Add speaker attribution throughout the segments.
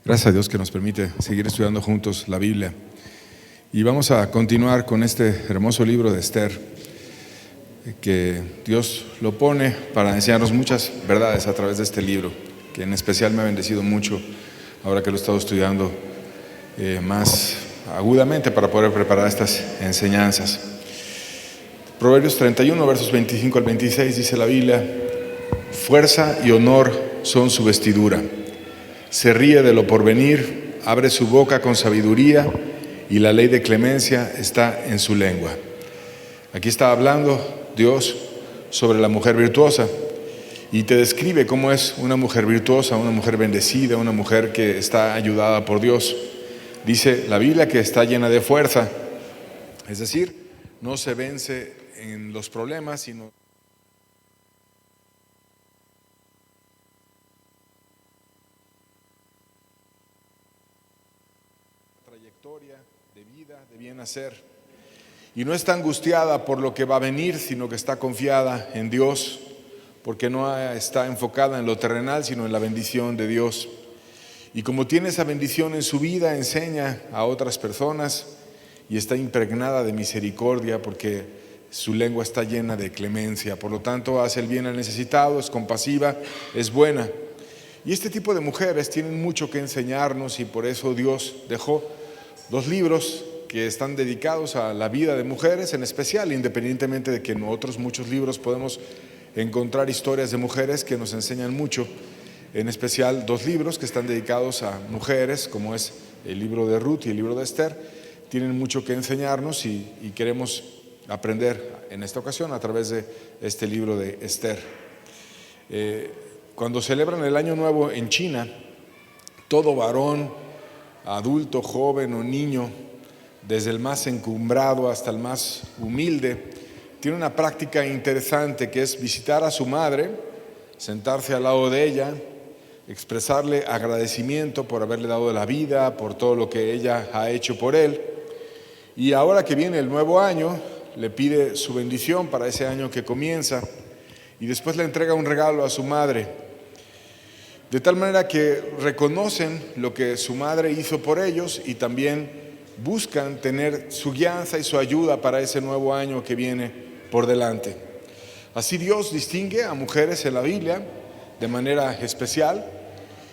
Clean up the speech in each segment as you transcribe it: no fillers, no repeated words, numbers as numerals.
Speaker 1: Gracias a Dios que nos permite seguir estudiando juntos la Biblia. Y vamos a continuar con este hermoso libro de Esther, que Dios lo pone para enseñarnos muchas verdades a través de este libro, que en especial me ha bendecido mucho ahora que lo he estado estudiando más agudamente para poder preparar estas enseñanzas. Proverbios 31, versos 25 al 26, dice la Biblia: fuerza y honor son su vestidura. Se ríe de lo porvenir, abre su boca con sabiduría, y la ley de clemencia está en su lengua. Aquí está hablando Dios sobre la mujer virtuosa, y te describe cómo es una mujer virtuosa, una mujer bendecida, una mujer que está ayudada por Dios. Dice la Biblia que está llena de fuerza, es decir, no se vence en los problemas, sino trayectoria de vida, de bien hacer. Y no está angustiada por lo que va a venir, sino que está confiada en Dios, porque no está enfocada en lo terrenal, sino en la bendición de Dios. Y como tiene esa bendición en su vida, enseña a otras personas y está impregnada de misericordia, porque su lengua está llena de clemencia. Por lo tanto, hace el bien al necesitado, es compasiva, es buena. Y este tipo de mujeres tienen mucho que enseñarnos, y por eso Dios dejó dos libros que están dedicados a la vida de mujeres en especial, independientemente de que en otros muchos libros podemos encontrar historias de mujeres que nos enseñan mucho. En especial dos libros que están dedicados a mujeres, como es el libro de Ruth y el libro de Esther, tienen mucho que enseñarnos y queremos aprender en esta ocasión a través de este libro de Esther. Cuando celebran el Año Nuevo en China, todo varón, adulto, joven o niño, desde el más encumbrado hasta el más humilde, tiene una práctica interesante, que es visitar a su madre, sentarse al lado de ella, expresarle agradecimiento por haberle dado la vida, por todo lo que ella ha hecho por él. Y ahora que viene el nuevo año, le pide su bendición para ese año que comienza, y después le entrega un regalo a su madre, de tal manera que reconocen lo que su madre hizo por ellos y también buscan tener su guianza y su ayuda para ese nuevo año que viene por delante. Así Dios distingue a mujeres en la Biblia de manera especial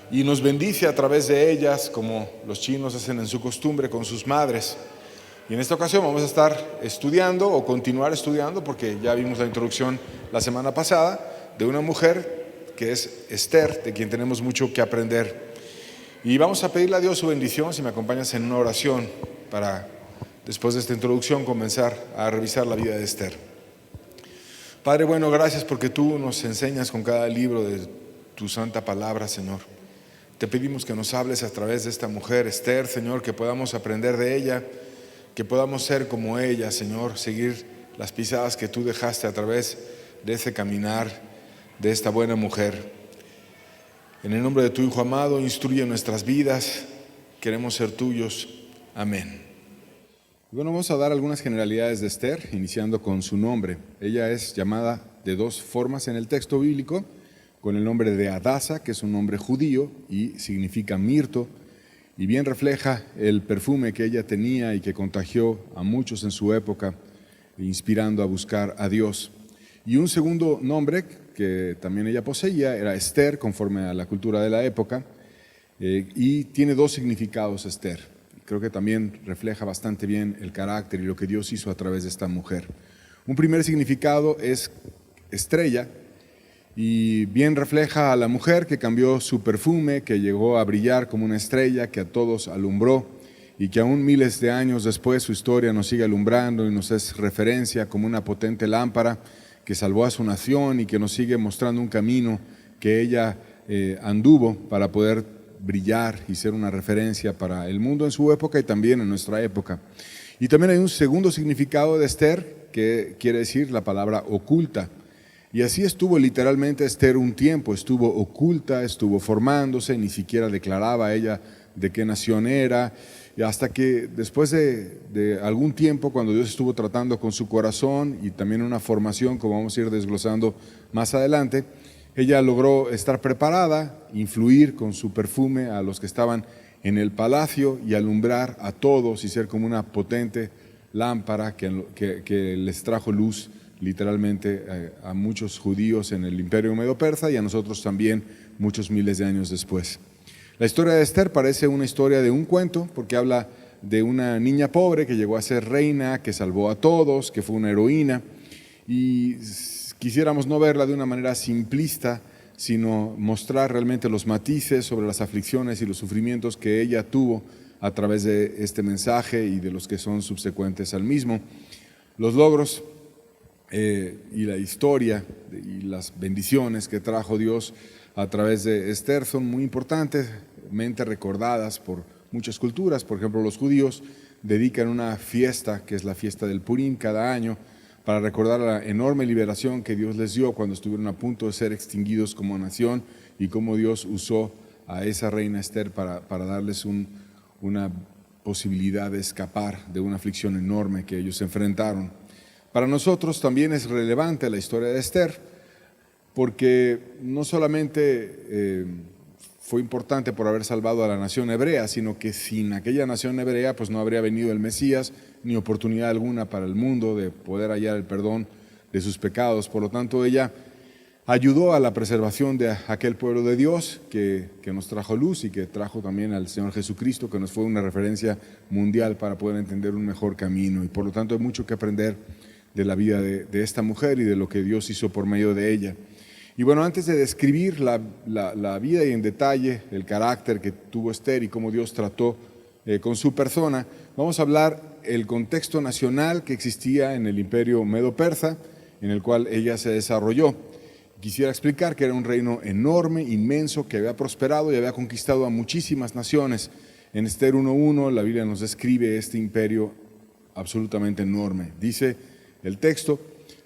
Speaker 1: y nos bendice a través de ellas, como los chinos hacen en su costumbre con sus madres. Y en esta ocasión vamos a estar estudiando o continuar estudiando, porque ya vimos la introducción la semana pasada, de una mujer que es Esther, de quien tenemos mucho que aprender. Y vamos a pedirle a Dios su bendición, si me acompañas en una oración, para después de esta introducción comenzar a revisar la vida de Esther. Padre bueno, gracias porque tú nos enseñas con cada libro de tu santa palabra, Señor. Te pedimos que nos hables a través de esta mujer, Esther, Señor, que podamos aprender de ella, que podamos ser como ella, Señor, seguir las pisadas que tú dejaste a través de ese caminar de esta buena mujer. En el nombre de tu Hijo amado, instruye nuestras vidas, queremos ser tuyos. Amén. Bueno, vamos a dar algunas generalidades de Esther, iniciando con su nombre. Ella es llamada de dos formas en el texto bíblico, con el nombre de Hadasa, que es un nombre judío y significa mirto, y bien refleja el perfume que ella tenía y que contagió a muchos en su época, inspirando a buscar a Dios. Y un segundo nombre que también ella poseía era Esther, conforme a la cultura de la época, y tiene dos significados Esther. Creo que también refleja bastante bien el carácter y lo que Dios hizo a través de esta mujer. Un primer significado es estrella, y bien refleja a la mujer que cambió su perfume, que llegó a brillar como una estrella, que a todos alumbró, y que aún miles de años después su historia nos sigue alumbrando y nos es referencia como una potente lámpara que salvó a su nación y que nos sigue mostrando un camino que ella anduvo para poder brillar y ser una referencia para el mundo en su época y también en nuestra época. Y también hay un segundo significado de Esther, que quiere decir la palabra oculta. Y así estuvo literalmente Esther un tiempo, estuvo oculta, estuvo formándose, ni siquiera declaraba ella de qué nación era, y hasta que después de algún tiempo, cuando Dios estuvo tratando con su corazón y también una formación, como vamos a ir desglosando más adelante, Ella logró estar preparada, influir con su perfume a los que estaban en el palacio y alumbrar a todos y ser como una potente lámpara que les trajo luz literalmente a muchos judíos en el Imperio Medo-Persa y a nosotros también muchos miles de años después. La historia de Esther parece una historia de un cuento porque habla de una niña pobre que llegó a ser reina, que salvó a todos, que fue una heroína, y quisiéramos no verla de una manera simplista, sino mostrar realmente los matices sobre las aflicciones y los sufrimientos que ella tuvo a través de este mensaje y de los que son subsecuentes al mismo. Los logros y la historia y las bendiciones que trajo Dios a través de Esther son muy importantemente recordadas por muchas culturas. Por ejemplo, los judíos dedican una fiesta, que es la fiesta del Purim, cada año, para recordar la enorme liberación que Dios les dio cuando estuvieron a punto de ser extinguidos como nación y cómo Dios usó a esa reina Esther para darles una posibilidad de escapar de una aflicción enorme que ellos enfrentaron. Para nosotros también es relevante la historia de Esther, porque no solamente fue importante por haber salvado a la nación hebrea, sino que sin aquella nación hebrea pues no habría venido el Mesías, ni oportunidad alguna para el mundo de poder hallar el perdón de sus pecados. Por lo tanto, ella ayudó a la preservación de aquel pueblo de Dios que nos trajo luz y que trajo también al Señor Jesucristo, que nos fue una referencia mundial para poder entender un mejor camino. Y por lo tanto hay mucho que aprender de la vida de esta mujer y de lo que Dios hizo por medio de ella. Y bueno, antes de describir la vida y en detalle el carácter que tuvo Esther y cómo Dios trató con su persona, vamos a hablar el contexto nacional que existía en el Imperio Medo-Persa, en el cual ella se desarrolló. Quisiera explicar que era un reino enorme, inmenso, que había prosperado y había conquistado a muchísimas naciones. En Esther 1:1 la Biblia nos describe este imperio absolutamente enorme. Dice el texto: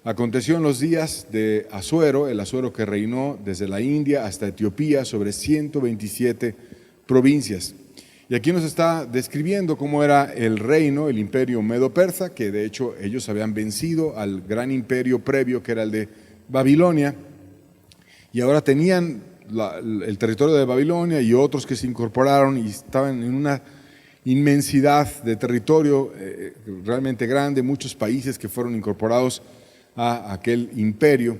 Speaker 1: aconteció en los días de Asuero, el Asuero que reinó desde la India hasta Etiopía sobre 127 provincias. Y aquí nos está describiendo cómo era el reino, el imperio medo-persa, que de hecho ellos habían vencido al gran imperio previo que era el de Babilonia, y ahora tenían el territorio de Babilonia y otros que se incorporaron y estaban en una inmensidad de territorio realmente grande, muchos países que fueron incorporados a aquel imperio,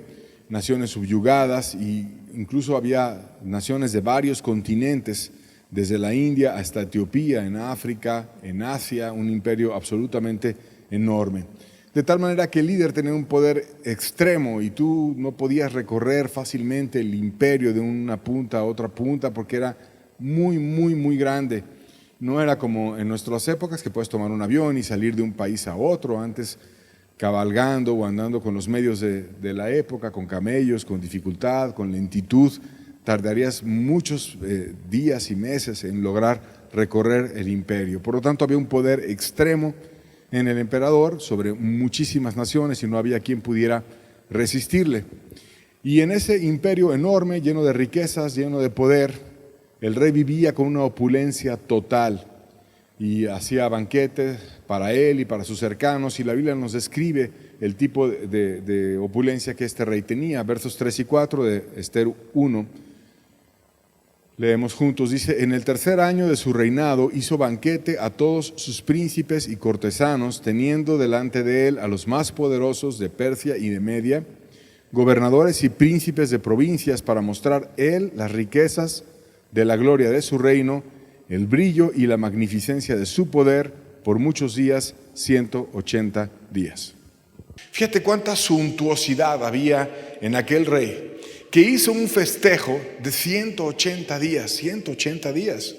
Speaker 1: naciones subyugadas, e incluso había naciones de varios continentes, desde la India hasta Etiopía, en África, en Asia, un imperio absolutamente enorme. De tal manera que el líder tenía un poder extremo y tú no podías recorrer fácilmente el imperio de una punta a otra punta porque era muy, muy, muy grande. No era como en nuestras épocas que puedes tomar un avión y salir de un país a otro. Antes, cabalgando o andando con los medios de la época, con camellos, con dificultad, con lentitud, tardarías muchos días y meses en lograr recorrer el imperio. Por lo tanto, había un poder extremo en el emperador sobre muchísimas naciones y no había quien pudiera resistirle. Y en ese imperio enorme, lleno de riquezas, lleno de poder, el rey vivía con una opulencia total y hacía banquetes para él y para sus cercanos, y la Biblia nos describe el tipo de opulencia que este rey tenía. Versos 3 y 4 de Esther 1. Leemos juntos, dice: en el tercer año de su reinado hizo banquete a todos sus príncipes y cortesanos, teniendo delante de él a los más poderosos de Persia y de Media, gobernadores y príncipes de provincias, para mostrar él las riquezas de la gloria de su reino, el brillo y la magnificencia de su poder, por muchos días, 180 días. Fíjate cuánta suntuosidad había en aquel rey, que hizo un festejo de 180 días, 180 días.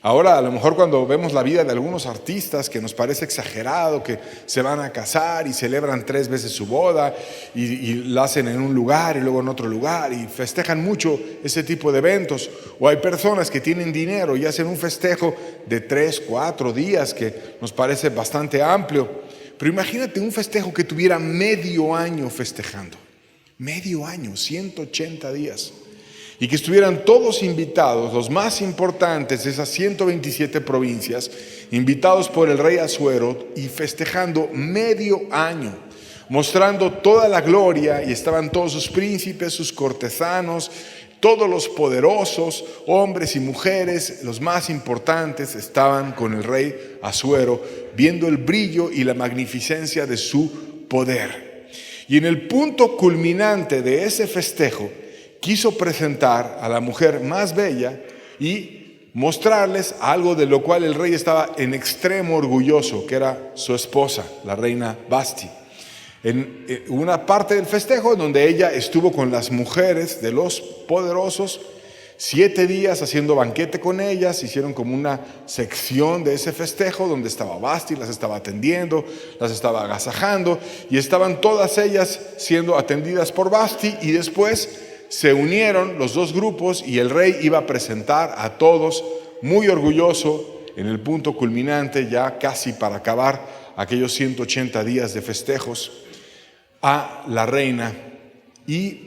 Speaker 1: Ahora, a lo mejor cuando vemos la vida de algunos artistas que nos parece exagerado, que se van a casar y celebran 3 veces su boda y la hacen en un lugar y luego en otro lugar y festejan mucho ese tipo de eventos. O hay personas que tienen dinero y hacen un festejo de 3, 4 días que nos parece bastante amplio. Pero imagínate un festejo que tuviera medio año festejando. Medio año, 180 días. Y que estuvieran todos invitados, los más importantes de esas 127 provincias, invitados por el rey Asuero y festejando medio año. mostrando toda la gloria, y estaban todos sus príncipes, sus cortesanos, todos los poderosos, hombres y mujeres, los más importantes, estaban con el rey Asuero, viendo el brillo y la magnificencia de su poder. Y en el punto culminante de ese festejo, quiso presentar a la mujer más bella y mostrarles algo de lo cual el rey estaba en extremo orgulloso, que era su esposa, la reina Vasti. En una parte del festejo donde ella estuvo con las mujeres de los poderosos 7 días haciendo banquete con ellas, hicieron como una sección de ese festejo donde estaba Vasti, las estaba atendiendo, las estaba agasajando, y estaban todas ellas siendo atendidas por Vasti, y después se unieron los dos grupos y el rey iba a presentar a todos, muy orgulloso, en el punto culminante, ya casi para acabar aquellos 180 días de festejos, a la reina, y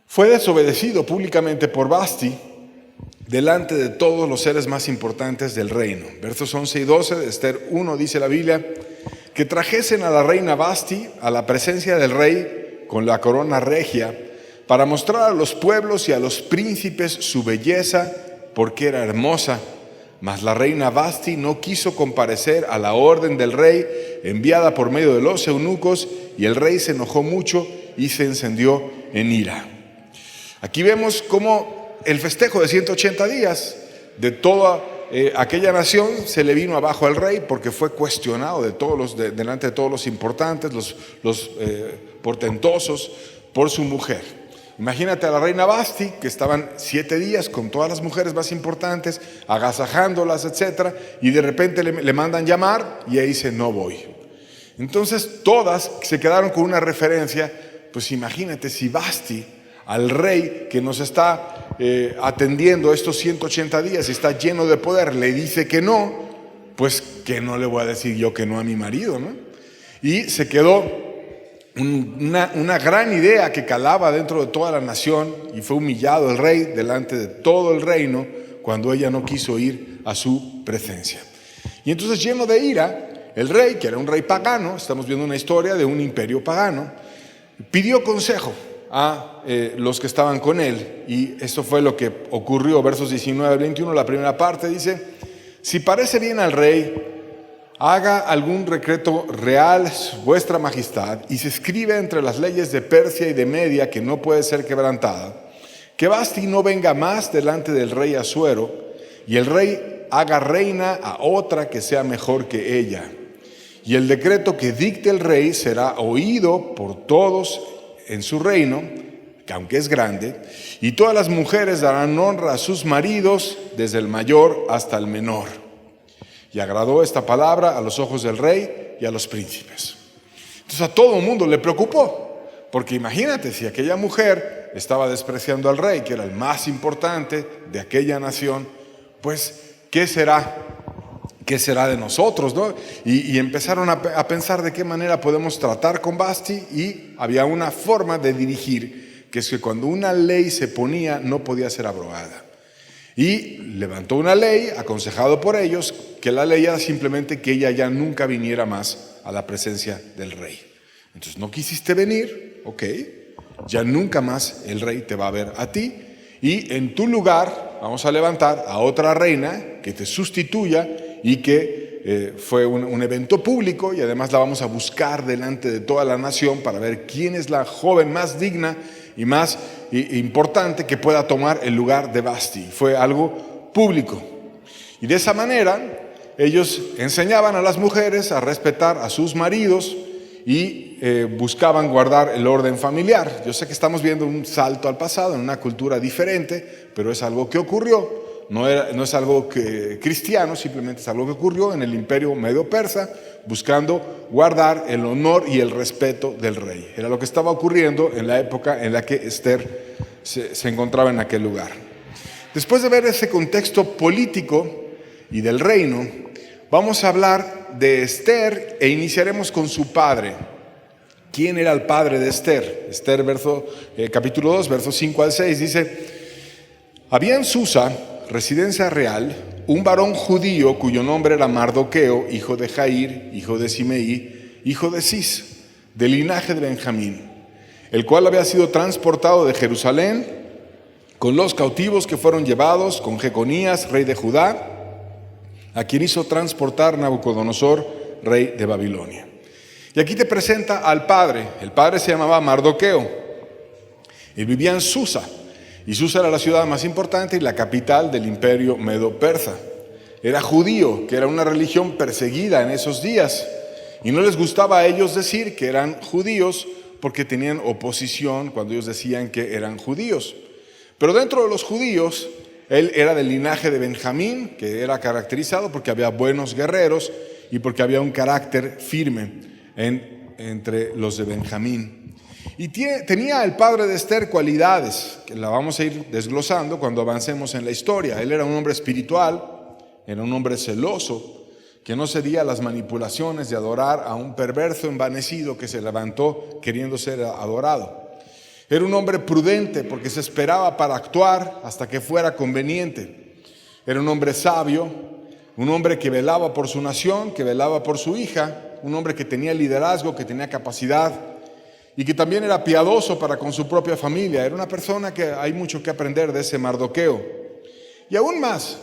Speaker 1: fue desobedecido públicamente por Vasti delante de todos los seres más importantes del reino. Versos 11 y 12 de Esther 1 dice la Biblia: que trajesen a la reina Vasti a la presencia del rey con la corona regia, para mostrar a los pueblos y a los príncipes su belleza, porque era hermosa. Mas la reina Vasti no quiso comparecer a la orden del rey enviada por medio de los eunucos, y el rey se enojó mucho y se encendió en ira. Aquí vemos cómo el festejo de 180 días de toda aquella nación se le vino abajo al rey, porque fue cuestionado delante de todos los importantes, los portentosos, por su mujer. Imagínate a la reina Vasti, que estaban 7 días con todas las mujeres más importantes, agasajándolas, etc. Y de repente le mandan llamar y ella dice: no voy. Entonces todas se quedaron con una referencia. Pues imagínate, si Vasti, al rey que nos está atendiendo estos 180 días y está lleno de poder, le dice que no, pues que no le voy a decir yo que no a mi marido, ¿no? Y se quedó una gran idea que calaba dentro de toda la nación, y fue humillado el rey delante de todo el reino cuando ella no quiso ir a su presencia. Y entonces, lleno de ira, el rey, que era un rey pagano, estamos viendo una historia de un imperio pagano, pidió consejo a los que estaban con él, y esto fue lo que ocurrió. Versos 19 al 21, la primera parte dice: si parece bien al rey, haga algún decreto real vuestra majestad, y se escribe entre las leyes de Persia y de Media, que no puede ser quebrantada, que Vasti no venga más delante del rey Asuero, y el rey haga reina a otra que sea mejor que ella. Y el decreto que dicte el rey será oído por todos en su reino, que aunque es grande, y todas las mujeres darán honra a sus maridos, desde el mayor hasta el menor. Y agradó esta palabra a los ojos del rey y a los príncipes. Entonces a todo el mundo le preocupó, porque imagínate, si aquella mujer estaba despreciando al rey, que era el más importante de aquella nación, pues ¿qué será? ¿Qué será de nosotros, no? Y empezaron a pensar de qué manera podemos tratar con Vasti, y había una forma de dirigir, que es que cuando una ley se ponía no podía ser abrogada. Y levantó una ley, aconsejado por ellos, que la ley era simplemente que ella ya nunca viniera más a la presencia del rey. Entonces, no quisiste venir, ok, ya nunca más el rey te va a ver a ti, y en tu lugar vamos a levantar a otra reina que te sustituya, y que fue un evento público, y además la vamos a buscar delante de toda la nación para ver quién es la joven más digna y más importante que pueda tomar el lugar de Vasti. Fue algo público. Y de esa manera ellos enseñaban a las mujeres a respetar a sus maridos y buscaban guardar el orden familiar. Yo sé que estamos viendo un salto al pasado en una cultura diferente, pero es algo que ocurrió. No es algo cristiano, simplemente es algo que ocurrió en el imperio medio-persa, buscando guardar el honor y el respeto del rey. Era lo que estaba ocurriendo en la época en la que Esther se encontraba en aquel lugar. Después de ver ese contexto político y del reino, vamos a hablar de Esther, e iniciaremos con su padre. ¿Quién era el padre de Esther? Esther, capítulo 2, versos 5 al 6, dice: había en Susa, residencia real, un varón judío cuyo nombre era Mardoqueo, hijo de Jair, hijo de Simeí, hijo de Cis, del linaje de Benjamín, el cual había sido transportado de Jerusalén con los cautivos que fueron llevados con Jeconías, rey de Judá, a quien hizo transportar Nabucodonosor, rey de Babilonia. Y aquí te presenta al padre. El padre se llamaba Mardoqueo. Él vivía en Susa, y Susa era la ciudad más importante y la capital del imperio medo-persa. Era judío, que era una religión perseguida en esos días, y no les gustaba a ellos decir que eran judíos porque tenían oposición cuando ellos decían que eran judíos. Pero dentro de los judíos, él era del linaje de Benjamín, que era caracterizado porque había buenos guerreros y porque había un carácter firme entre los de Benjamín. Y tenía el padre de Esther cualidades que la vamos a ir desglosando cuando avancemos en la historia. Él era un hombre espiritual, era un hombre celoso, que no cedía a las manipulaciones de adorar a un perverso envanecido que se levantó queriendo ser adorado. Era un hombre prudente porque se esperaba para actuar hasta que fuera conveniente. Era un hombre sabio, un hombre que velaba por su nación, que velaba por su hija, un hombre que tenía liderazgo, que tenía capacidad y que también era piadoso para con su propia familia. Era una persona que hay mucho que aprender de ese Mardoqueo. Y aún más,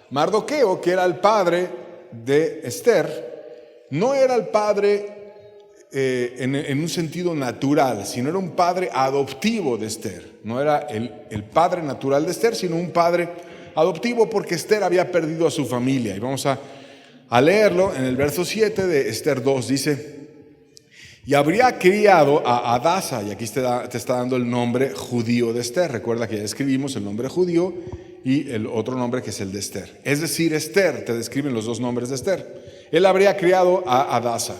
Speaker 1: Mardoqueo, que era el padre de Esther, no era el padre en un sentido natural, sino era un padre adoptivo de Esther. No era el padre natural de Esther, sino un padre adoptivo porque Esther había perdido a su familia. Y vamos a leerlo en el verso 7 de Esther 2, dice: y habría criado a Hadasa, y aquí te está dando el nombre judío de Esther. Recuerda que ya escribimos el nombre judío y el otro nombre que es el de Esther. Es decir, Esther, te describen los dos nombres de Esther. Él habría criado a Hadasa,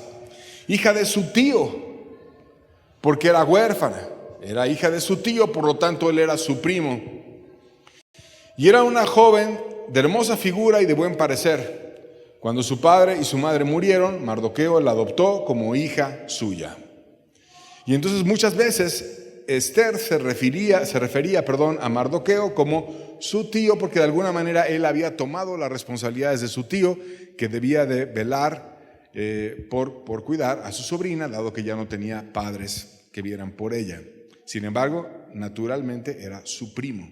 Speaker 1: hija de su tío, porque era huérfana. Era hija de su tío, por lo tanto él era su primo. Y era una joven de hermosa figura y de buen parecer. Cuando su padre y su madre murieron, Mardoqueo la adoptó como hija suya. Y entonces muchas veces Esther se refería a Mardoqueo como su tío, porque de alguna manera él había tomado las responsabilidades de su tío, que debía de velar por cuidar a su sobrina, dado que ya no tenía padres que vieran por ella. Sin embargo, naturalmente era su primo.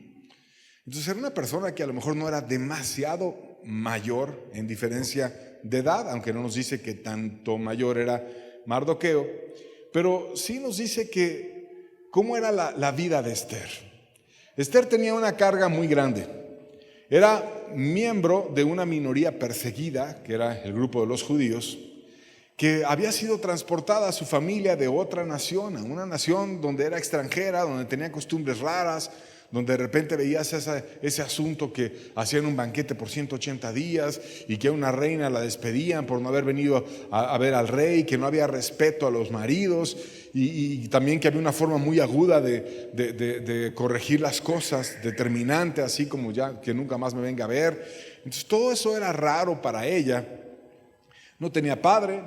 Speaker 1: Entonces era una persona que a lo mejor no era demasiado mayor en diferencia de edad, aunque no nos dice que tanto mayor era Mardoqueo, pero sí nos dice que cómo era la vida de Esther. Esther tenía una carga muy grande. Era miembro de una minoría perseguida, que era el grupo de los judíos, que había sido transportada a su familia de otra nación, a una nación donde era extranjera, donde tenía costumbres raras, donde de repente veías ese asunto que hacían un banquete por 180 días y que a una reina la despedían por no haber venido a ver al rey, que no había respeto a los maridos y también que había una forma muy aguda de corregir las cosas, determinante, así como ya que nunca más me venga a ver. Entonces todo eso era raro para ella. No tenía padre,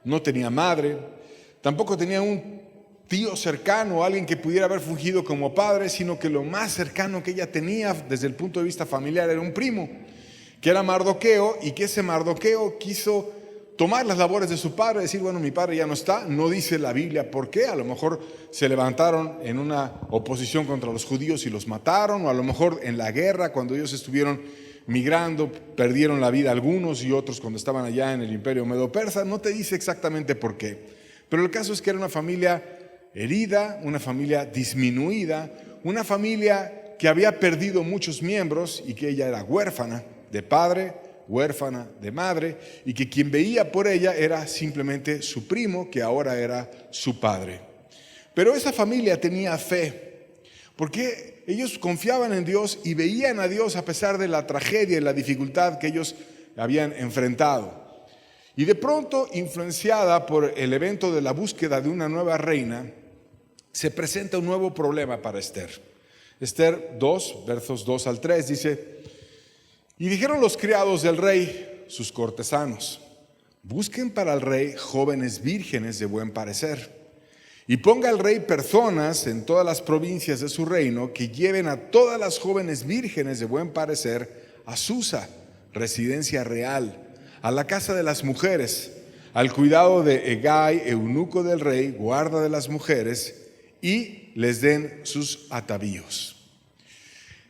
Speaker 1: no tenía madre, tampoco tenía un tío cercano, alguien que pudiera haber fungido como padre, sino que lo más cercano que ella tenía desde el punto de vista familiar era un primo, que era Mardoqueo, y que ese Mardoqueo quiso tomar las labores de su padre, decir, bueno, mi padre ya no está, no dice la Biblia por qué, a lo mejor se levantaron en una oposición contra los judíos y los mataron, o a lo mejor en la guerra, cuando ellos estuvieron migrando, perdieron la vida algunos y otros cuando estaban allá en el imperio medo-persa, no te dice exactamente por qué, pero el caso es que era una familia herida, una familia disminuida, una familia que había perdido muchos miembros y que ella era huérfana de padre, huérfana de madre, y que quien veía por ella era simplemente su primo, que ahora era su padre. Pero esa familia tenía fe, porque ellos confiaban en Dios y veían a Dios a pesar de la tragedia y la dificultad que ellos habían enfrentado. Y de pronto, influenciada por el evento de la búsqueda de una nueva reina, se presenta un nuevo problema para Esther. Esther 2, versos 2 al 3 dice: y dijeron los criados del rey, sus cortesanos, busquen para el rey jóvenes vírgenes de buen parecer, y ponga el rey personas en todas las provincias de su reino que lleven a todas las jóvenes vírgenes de buen parecer a Susa, residencia real, a la casa de las mujeres, al cuidado de Hegai, eunuco del rey, guarda de las mujeres, y les den sus atavíos.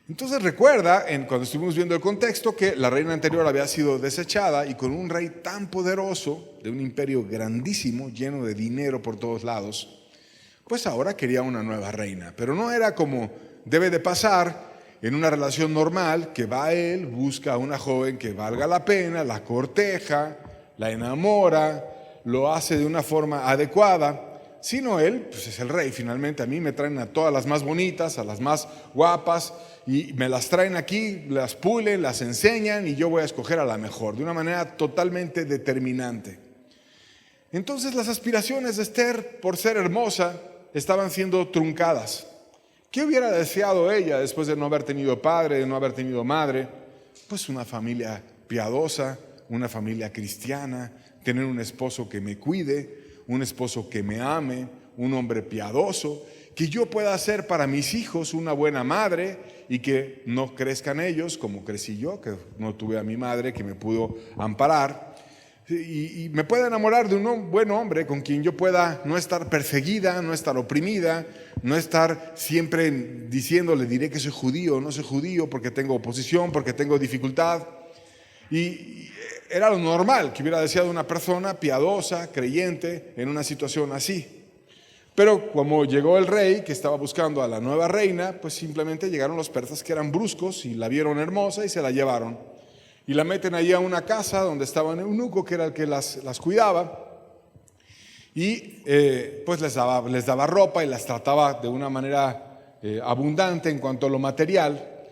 Speaker 1: Entonces recuerda, cuando estuvimos viendo el contexto, que la reina anterior había sido desechada y con un rey tan poderoso, de un imperio grandísimo, lleno de dinero por todos lados, pues ahora quería una nueva reina. Pero no era como debe de pasar en una relación normal, que va él, busca a una joven que valga la pena, la corteja, la enamora, lo hace de una forma adecuada. Sino él, pues es el rey. Finalmente a mí me traen a todas las más bonitas, a las más guapas, y me las traen aquí, las pulen, las enseñan, y yo voy a escoger a la mejor, de una manera totalmente determinante. Entonces las aspiraciones de Esther por ser hermosa estaban siendo truncadas. ¿Qué hubiera deseado ella después de no haber tenido padre, de no haber tenido madre? Pues una familia piadosa, una familia cristiana, tener un esposo que me cuide, un esposo que me ame, un hombre piadoso, que yo pueda ser para mis hijos una buena madre y que no crezcan ellos como crecí yo, que no tuve a mi madre que me pudo amparar, y me pueda enamorar de un buen hombre con quien yo pueda no estar perseguida, no estar oprimida, no estar siempre diciéndole, diré que soy judío o no soy judío porque tengo oposición, porque tengo dificultad. Y era lo normal que hubiera deseado una persona piadosa, creyente, en una situación así. Pero como llegó el rey que estaba buscando a la nueva reina, pues simplemente llegaron los persas que eran bruscos y la vieron hermosa y se la llevaron. Y la meten allí a una casa donde estaba un eunuco que era el que las cuidaba. Y pues les daba ropa y las trataba de una manera abundante en cuanto a lo material,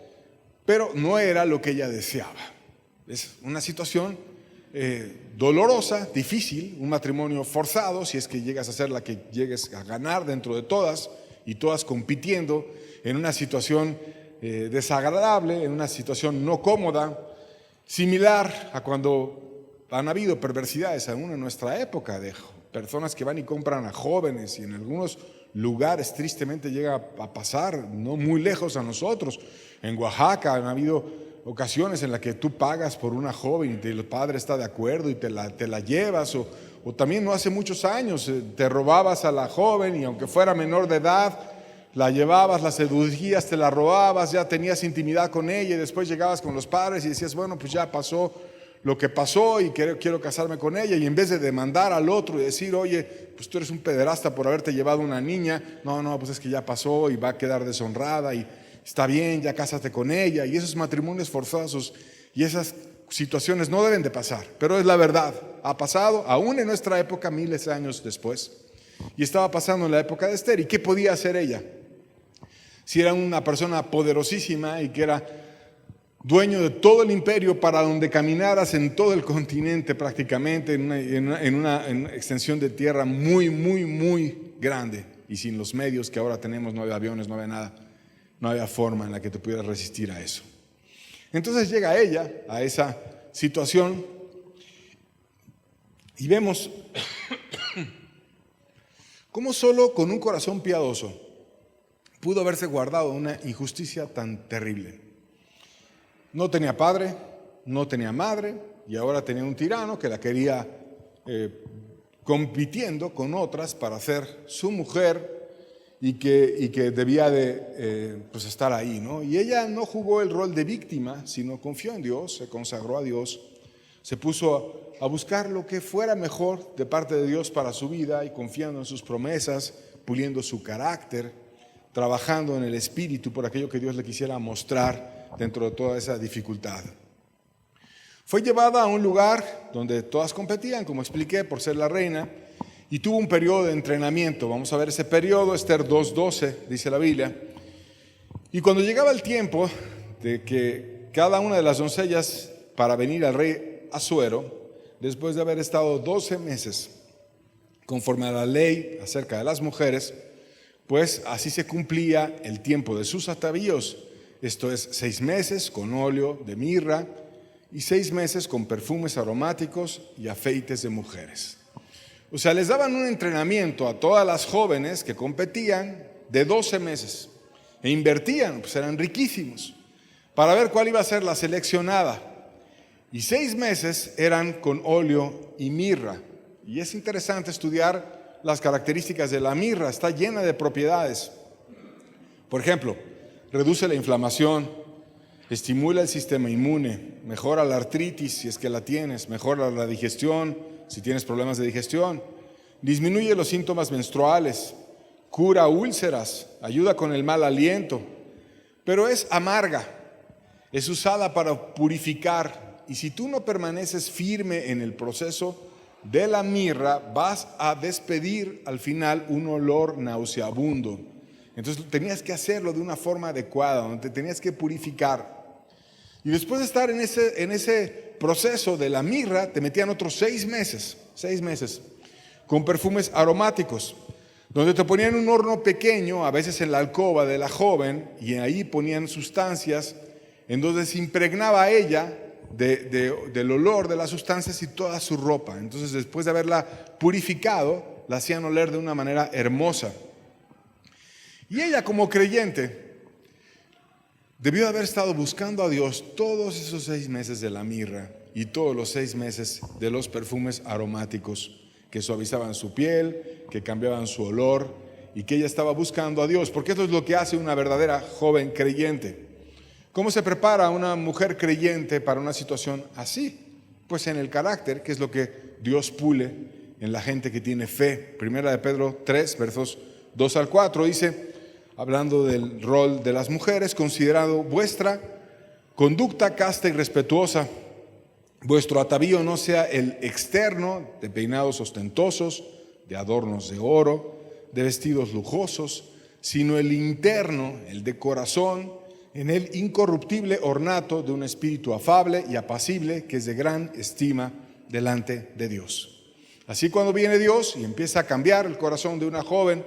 Speaker 1: pero no era lo que ella deseaba. Es una situación dolorosa, difícil, un matrimonio forzado, si es que llegas a ser la que llegues a ganar dentro de todas, y todas compitiendo en una situación desagradable, en una situación no cómoda, similar a cuando han habido perversidades aún en nuestra época, de personas que van y compran a jóvenes, y en algunos lugares tristemente llega a pasar, no muy lejos a nosotros. En Oaxaca han habido ocasiones en las que tú pagas por una joven y el padre está de acuerdo y te la llevas, o también no hace muchos años te robabas a la joven y aunque fuera menor de edad, la llevabas, la seducías, te la robabas, ya tenías intimidad con ella y después llegabas con los padres y decías, bueno, pues ya pasó lo que pasó y quiero casarme con ella, y en vez de demandar al otro y decir, oye, pues tú eres un pederasta por haberte llevado una niña, no, pues es que ya pasó y va a quedar deshonrada y está bien, ya cásate con ella. Y esos matrimonios forzosos y esas situaciones no deben de pasar, pero es la verdad, ha pasado aún en nuestra época, miles de años después, y estaba pasando en la época de Esther. ¿Y qué podía hacer ella? Si era una persona poderosísima y que era dueño de todo el imperio, para donde caminaras en todo el continente prácticamente, en una extensión de tierra muy, muy, muy grande, y sin los medios que ahora tenemos, no había aviones, no había nada, no había forma en la que te pudieras resistir a eso. Entonces llega ella a esa situación y vemos cómo solo con un corazón piadoso pudo haberse guardado una injusticia tan terrible. No tenía padre, no tenía madre, y ahora tenía un tirano que la quería compitiendo con otras para ser su mujer, y que debía de pues estar ahí, ¿no? Y ella no jugó el rol de víctima, sino confió en Dios, se consagró a Dios, se puso a buscar lo que fuera mejor de parte de Dios para su vida, y confiando en sus promesas, puliendo su carácter, trabajando en el espíritu por aquello que Dios le quisiera mostrar dentro de toda esa dificultad. Fue llevada a un lugar donde todas competían, como expliqué, por ser la reina, y tuvo un periodo de entrenamiento. Vamos a ver ese periodo, Esther 2:12, dice la Biblia. Y cuando llegaba el tiempo de que cada una de las doncellas para venir al rey Asuero, después de haber estado 12 meses conforme a la ley acerca de las mujeres, pues así se cumplía el tiempo de sus atavíos. Esto es 6 meses con óleo de mirra y 6 meses con perfumes aromáticos y afeites de mujeres. O sea, les daban un entrenamiento a todas las jóvenes que competían de 12 meses e invertían, pues eran riquísimos, para ver cuál iba a ser la seleccionada. Y 6 meses eran con óleo y mirra, Y es interesante estudiar las características de la mirra. Está llena de propiedades. Por ejemplo, reduce la inflamación, estimula el sistema inmune, mejora la artritis si es que la tienes, mejora la digestión si tienes problemas de digestión, disminuye los síntomas menstruales, cura úlceras, ayuda con el mal aliento, pero es amarga, es usada para purificar, y si tú no permaneces firme en el proceso de la mirra, vas a despedir al final un olor nauseabundo. Entonces tenías que hacerlo de una forma adecuada, donde te tenías que purificar. Y después de estar en ese proceso de la mirra, te metían otros 6 meses, con perfumes aromáticos, donde te ponían un horno pequeño, a veces en la alcoba de la joven, y ahí ponían sustancias en donde se impregnaba a ella del olor de las sustancias y toda su ropa. Entonces, después de haberla purificado, la hacían oler de una manera hermosa. Y ella, como creyente, debió haber estado buscando a Dios todos esos 6 meses de la mirra y todos los 6 meses de los perfumes aromáticos que suavizaban su piel, que cambiaban su olor, y que ella estaba buscando a Dios, porque eso es lo que hace una verdadera joven creyente. ¿Cómo se prepara una mujer creyente para una situación así? Pues en el carácter, que es lo que Dios pule en la gente que tiene fe. Primera de Pedro 3, versos 2 al 4, dice, hablando del rol de las mujeres: considerado vuestra conducta casta y respetuosa, vuestro atavío no sea el externo de peinados ostentosos, de adornos de oro, de vestidos lujosos, sino el interno, el de corazón, en el incorruptible ornato de un espíritu afable y apacible, que es de gran estima delante de Dios. Así, cuando viene Dios y empieza a cambiar el corazón de una joven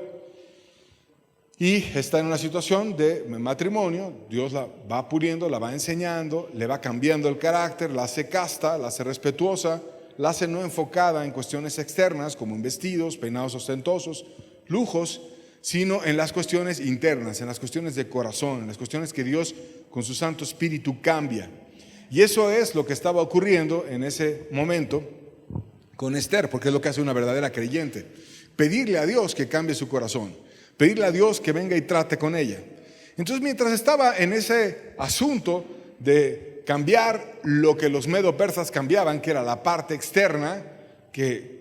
Speaker 1: y está en una situación de matrimonio, Dios la va puliendo, la va enseñando, le va cambiando el carácter, la hace casta, la hace respetuosa, la hace no enfocada en cuestiones externas como en vestidos, peinados ostentosos, lujos, sino en las cuestiones internas, en las cuestiones de corazón, en las cuestiones que Dios con su Santo Espíritu cambia. Y eso es lo que estaba ocurriendo en ese momento con Esther, porque es lo que hace una verdadera creyente: pedirle a Dios que cambie su corazón, pedirle a Dios que venga y trate con ella. Entonces, mientras estaba en ese asunto de cambiar lo que los medo-persas cambiaban, que era la parte externa, que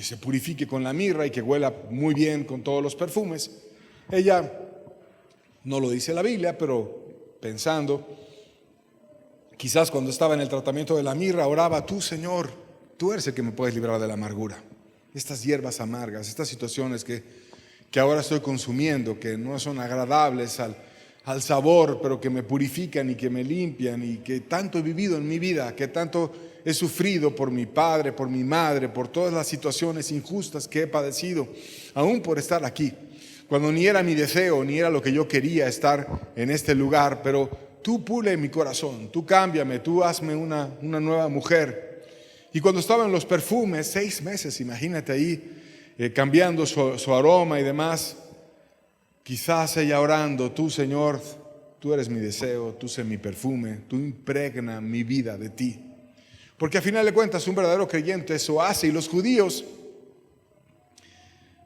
Speaker 1: se purifique con la mirra y que huela muy bien con todos los perfumes, ella, no lo dice la Biblia, pero pensando, quizás cuando estaba en el tratamiento de la mirra, oraba: tú, Señor, tú eres el que me puedes librar de la amargura, estas hierbas amargas, estas situaciones que ahora estoy consumiendo, que no son agradables al sabor, pero que me purifican y que me limpian, y que tanto he vivido en mi vida, que tanto he sufrido por mi padre, por mi madre, por todas las situaciones injustas que he padecido, aún por estar aquí, cuando ni era mi deseo, ni era lo que yo quería estar en este lugar. Pero tú pule mi corazón, tú cámbiame, tú hazme una nueva mujer. Y cuando estaba en los perfumes, 6 meses, imagínate ahí, cambiando su aroma y demás, quizás ella orando: tú, Señor, tú eres mi deseo, tú sé mi perfume, tú impregna mi vida de ti. Porque a final de cuentas un verdadero creyente eso hace. Y los judíos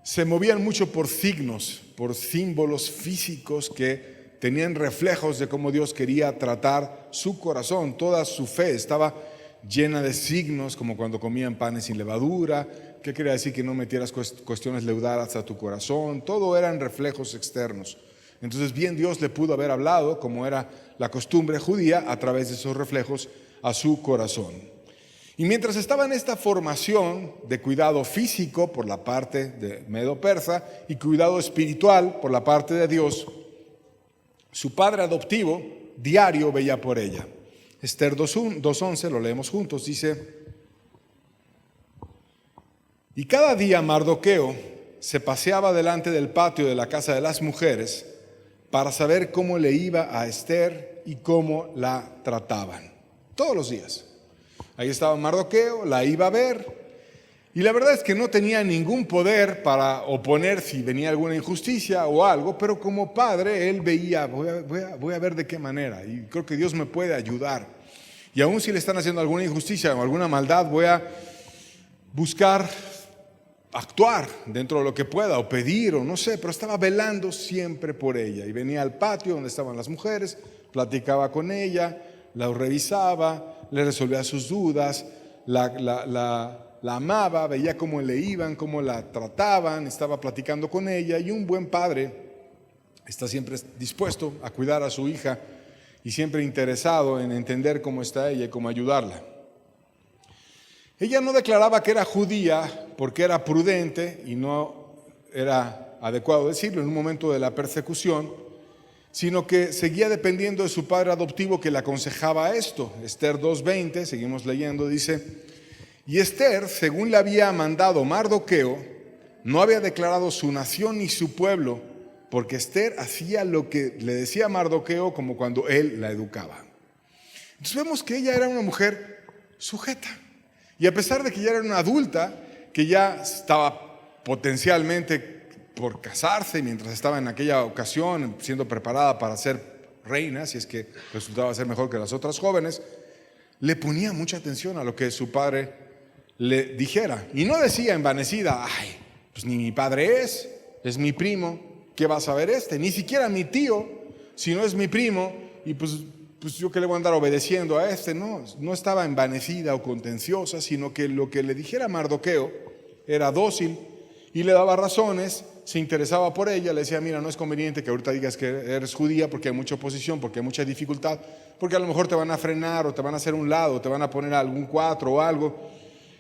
Speaker 1: se movían mucho por signos, por símbolos físicos que tenían reflejos de cómo Dios quería tratar su corazón. Toda su fe estaba llena de signos, como cuando comían panes sin levadura, que quería decir que no metieras cuestiones leudadas a tu corazón. Todo eran reflejos externos. Entonces, bien, Dios le pudo haber hablado, como era la costumbre judía, a través de esos reflejos a su corazón. Y mientras estaba en esta formación de cuidado físico por la parte de Medo-Persa y cuidado espiritual por la parte de Dios, su padre adoptivo diario veía por ella. Esther 2:11, lo leemos juntos, dice: y cada día Mardoqueo se paseaba delante del patio de la casa de las mujeres para saber cómo le iba a Esther y cómo la trataban. Todos los días. Ahí estaba Mardoqueo, la iba a ver, y la verdad es que no tenía ningún poder para oponer si venía alguna injusticia o algo, pero como padre él veía: voy a ver de qué manera, y creo que Dios me puede ayudar. Y aún si le están haciendo alguna injusticia o alguna maldad, voy a buscar actuar dentro de lo que pueda, o pedir, o no sé, pero estaba velando siempre por ella. Y venía al patio donde estaban las mujeres, platicaba con ella, la revisaba, le resolvía sus dudas, la amaba, veía cómo le iban, cómo la trataban, estaba platicando con ella. Y un buen padre está siempre dispuesto a cuidar a su hija y siempre interesado en entender cómo está ella y cómo ayudarla. Ella no declaraba que era judía porque era prudente y no era adecuado decirlo en un momento de la persecución, sino que seguía dependiendo de su padre adoptivo que le aconsejaba esto. Esther 2:20, seguimos leyendo, dice: y Esther, según le había mandado Mardoqueo, no había declarado su nación ni su pueblo, porque Esther hacía lo que le decía Mardoqueo como cuando él la educaba. Entonces vemos que ella era una mujer sujeta. Y a pesar de que ya era una adulta, que ya estaba potencialmente por casarse, mientras estaba en aquella ocasión siendo preparada para ser reina, si es que resultaba ser mejor que las otras jóvenes, le ponía mucha atención a lo que su padre le dijera. Y no decía envanecida: ay, pues ni mi padre es mi primo, ¿qué va a saber este? Ni siquiera mi tío, si no es mi primo, y pues yo que le voy a andar obedeciendo a este. No estaba envanecida o contenciosa, sino que lo que le dijera Mardoqueo era dócil y le daba razones, se interesaba por ella, le decía: mira, no es conveniente que ahorita digas que eres judía porque hay mucha oposición, porque hay mucha dificultad, porque a lo mejor te van a frenar o te van a hacer un lado, o te van a poner algún 4 o algo,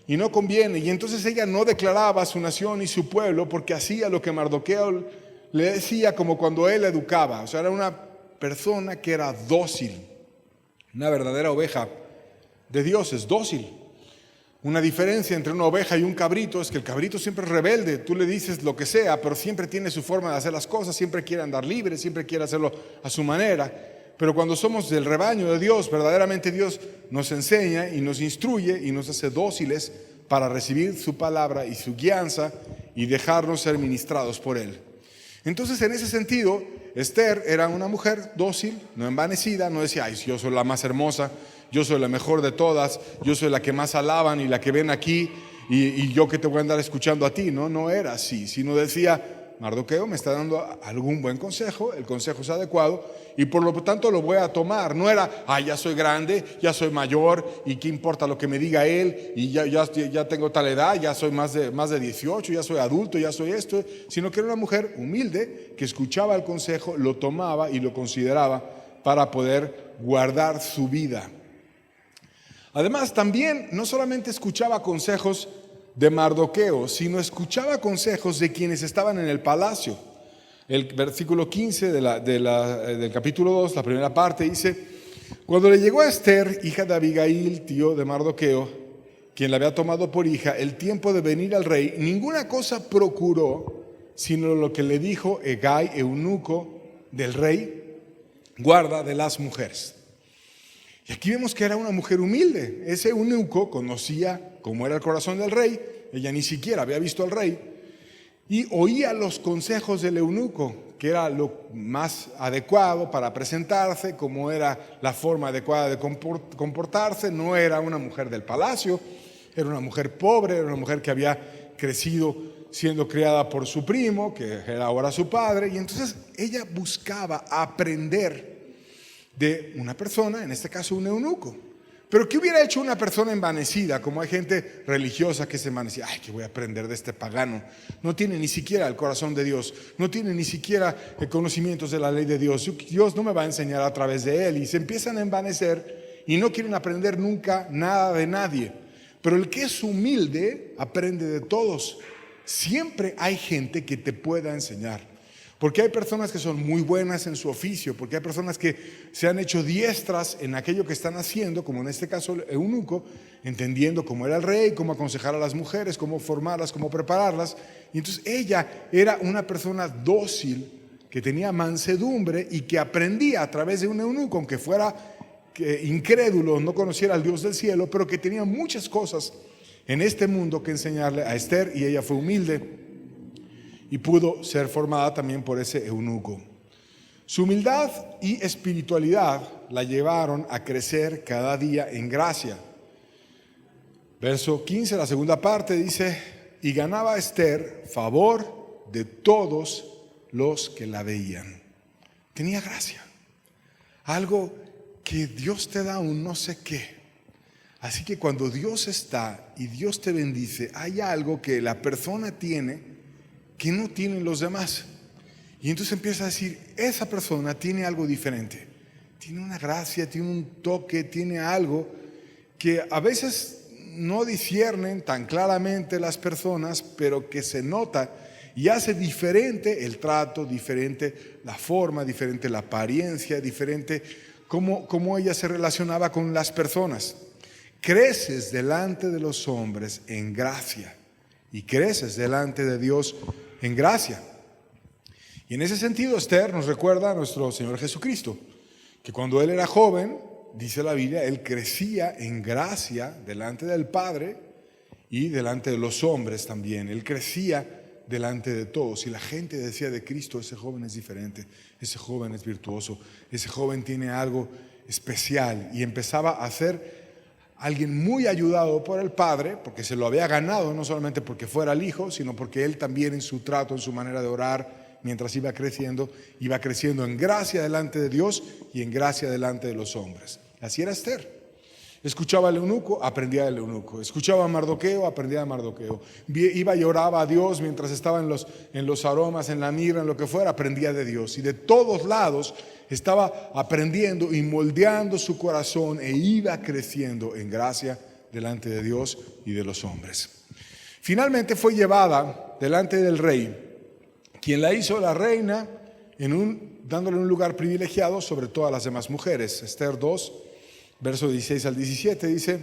Speaker 1: y no conviene. Y entonces ella no declaraba su nación y su pueblo porque hacía lo que Mardoqueo le decía, como cuando él educaba. O sea, era una persona que era dócil. Una verdadera oveja de Dios es dócil. Una diferencia entre una oveja y un cabrito es que el cabrito siempre es rebelde. Tú le dices lo que sea, pero siempre tiene su forma de hacer las cosas, siempre quiere andar libre, siempre quiere hacerlo a su manera. Pero cuando somos del rebaño de Dios, verdaderamente Dios nos enseña y nos instruye y nos hace dóciles para recibir su palabra y su guianza y dejarnos ser ministrados por Él. Entonces, en ese sentido, Esther era una mujer dócil, no envanecida, no decía: ay, yo soy la más hermosa, yo soy la mejor de todas, yo soy la que más alaban y la que ven aquí, y yo que te voy a andar escuchando a ti. No era así, sino decía: Mardoqueo me está dando algún buen consejo, el consejo es adecuado y por lo tanto lo voy a tomar. No era: ay, ya soy grande, ya soy mayor y qué importa lo que me diga él, y ya tengo tal edad, ya soy más de 18, ya soy adulto, ya soy esto. Sino que era una mujer humilde que escuchaba el consejo, lo tomaba y lo consideraba para poder guardar su vida. Además, también no solamente escuchaba consejos de Mardoqueo, sino escuchaba consejos de quienes estaban en el palacio. El versículo 15 del capítulo 2, la primera parte, dice: cuando le llegó a Esther, hija de Abigail, tío de Mardoqueo, quien la había tomado por hija, el tiempo de venir al rey, ninguna cosa procuró, sino lo que le dijo Hegai, eunuco del rey, guarda de las mujeres. Y aquí vemos que era una mujer humilde. Ese eunuco conocía cómo era el corazón del rey. Ella ni siquiera había visto al rey. Y oía los consejos del eunuco, que era lo más adecuado para presentarse, cómo era la forma adecuada de comportarse. No era una mujer del palacio, era una mujer pobre, era una mujer que había crecido siendo criada por su primo, que era ahora su padre. Y entonces ella buscaba aprender de una persona, en este caso un eunuco. Pero ¿qué hubiera hecho una persona envanecida? Como hay gente religiosa que se envanecía: ay, ¿qué voy a aprender de este pagano? No tiene ni siquiera el corazón de Dios, no tiene ni siquiera conocimientos de la ley de Dios. Dios no me va a enseñar a través de él. Y se empiezan a envanecer y no quieren aprender nunca nada de nadie. Pero el que es humilde aprende de todos. Siempre hay gente que te pueda enseñar. Porque hay personas que son muy buenas en su oficio, porque hay personas que se han hecho diestras en aquello que están haciendo, como en este caso el eunuco, entendiendo cómo era el rey, cómo aconsejar a las mujeres, cómo formarlas, cómo prepararlas. Y entonces ella era una persona dócil, que tenía mansedumbre y que aprendía a través de un eunuco, aunque fuera incrédulo, no conociera al Dios del cielo, pero que tenía muchas cosas en este mundo que enseñarle a Esther, y ella fue humilde y pudo ser formada también por ese eunuco. Su humildad y espiritualidad la llevaron a crecer cada día en gracia. Verso 15, la segunda parte, dice: y ganaba Esther favor de todos los que la veían. Tenía gracia, algo que Dios te da un no sé qué. Así que cuando Dios está y Dios te bendice, hay algo que la persona tiene que no tienen los demás. Y entonces empieza a decir, esa persona tiene algo diferente. Tiene una gracia, tiene un toque, tiene algo que a veces no disciernen tan claramente las personas, pero que se nota y hace diferente el trato, diferente la forma, diferente la apariencia, diferente cómo ella se relacionaba con las personas. Creces delante de los hombres en gracia y creces delante de Dios en gracia. Y en ese sentido, Esther nos recuerda a nuestro Señor Jesucristo, que cuando Él era joven, dice la Biblia, Él crecía en gracia delante del Padre y delante de los hombres también. Él crecía delante de todos y la gente decía de Cristo, ese joven es diferente, ese joven es virtuoso, ese joven tiene algo especial, y empezaba a ser alguien muy ayudado por el Padre, porque se lo había ganado, no solamente porque fuera el Hijo, sino porque Él también en su trato, en su manera de orar, mientras iba creciendo en gracia delante de Dios y en gracia delante de los hombres. Así era Esther. Escuchaba al eunuco, aprendía del eunuco. Escuchaba a Mardoqueo, aprendía de Mardoqueo. Iba y oraba a Dios mientras estaba en los aromas, en la mirra, en lo que fuera, aprendía de Dios. Y de todos lados estaba aprendiendo y moldeando su corazón e iba creciendo en gracia delante de Dios y de los hombres. Finalmente fue llevada delante del rey, quien la hizo la reina dándole un lugar privilegiado sobre todas las demás mujeres. Esther 2, verso 16 al 17 dice: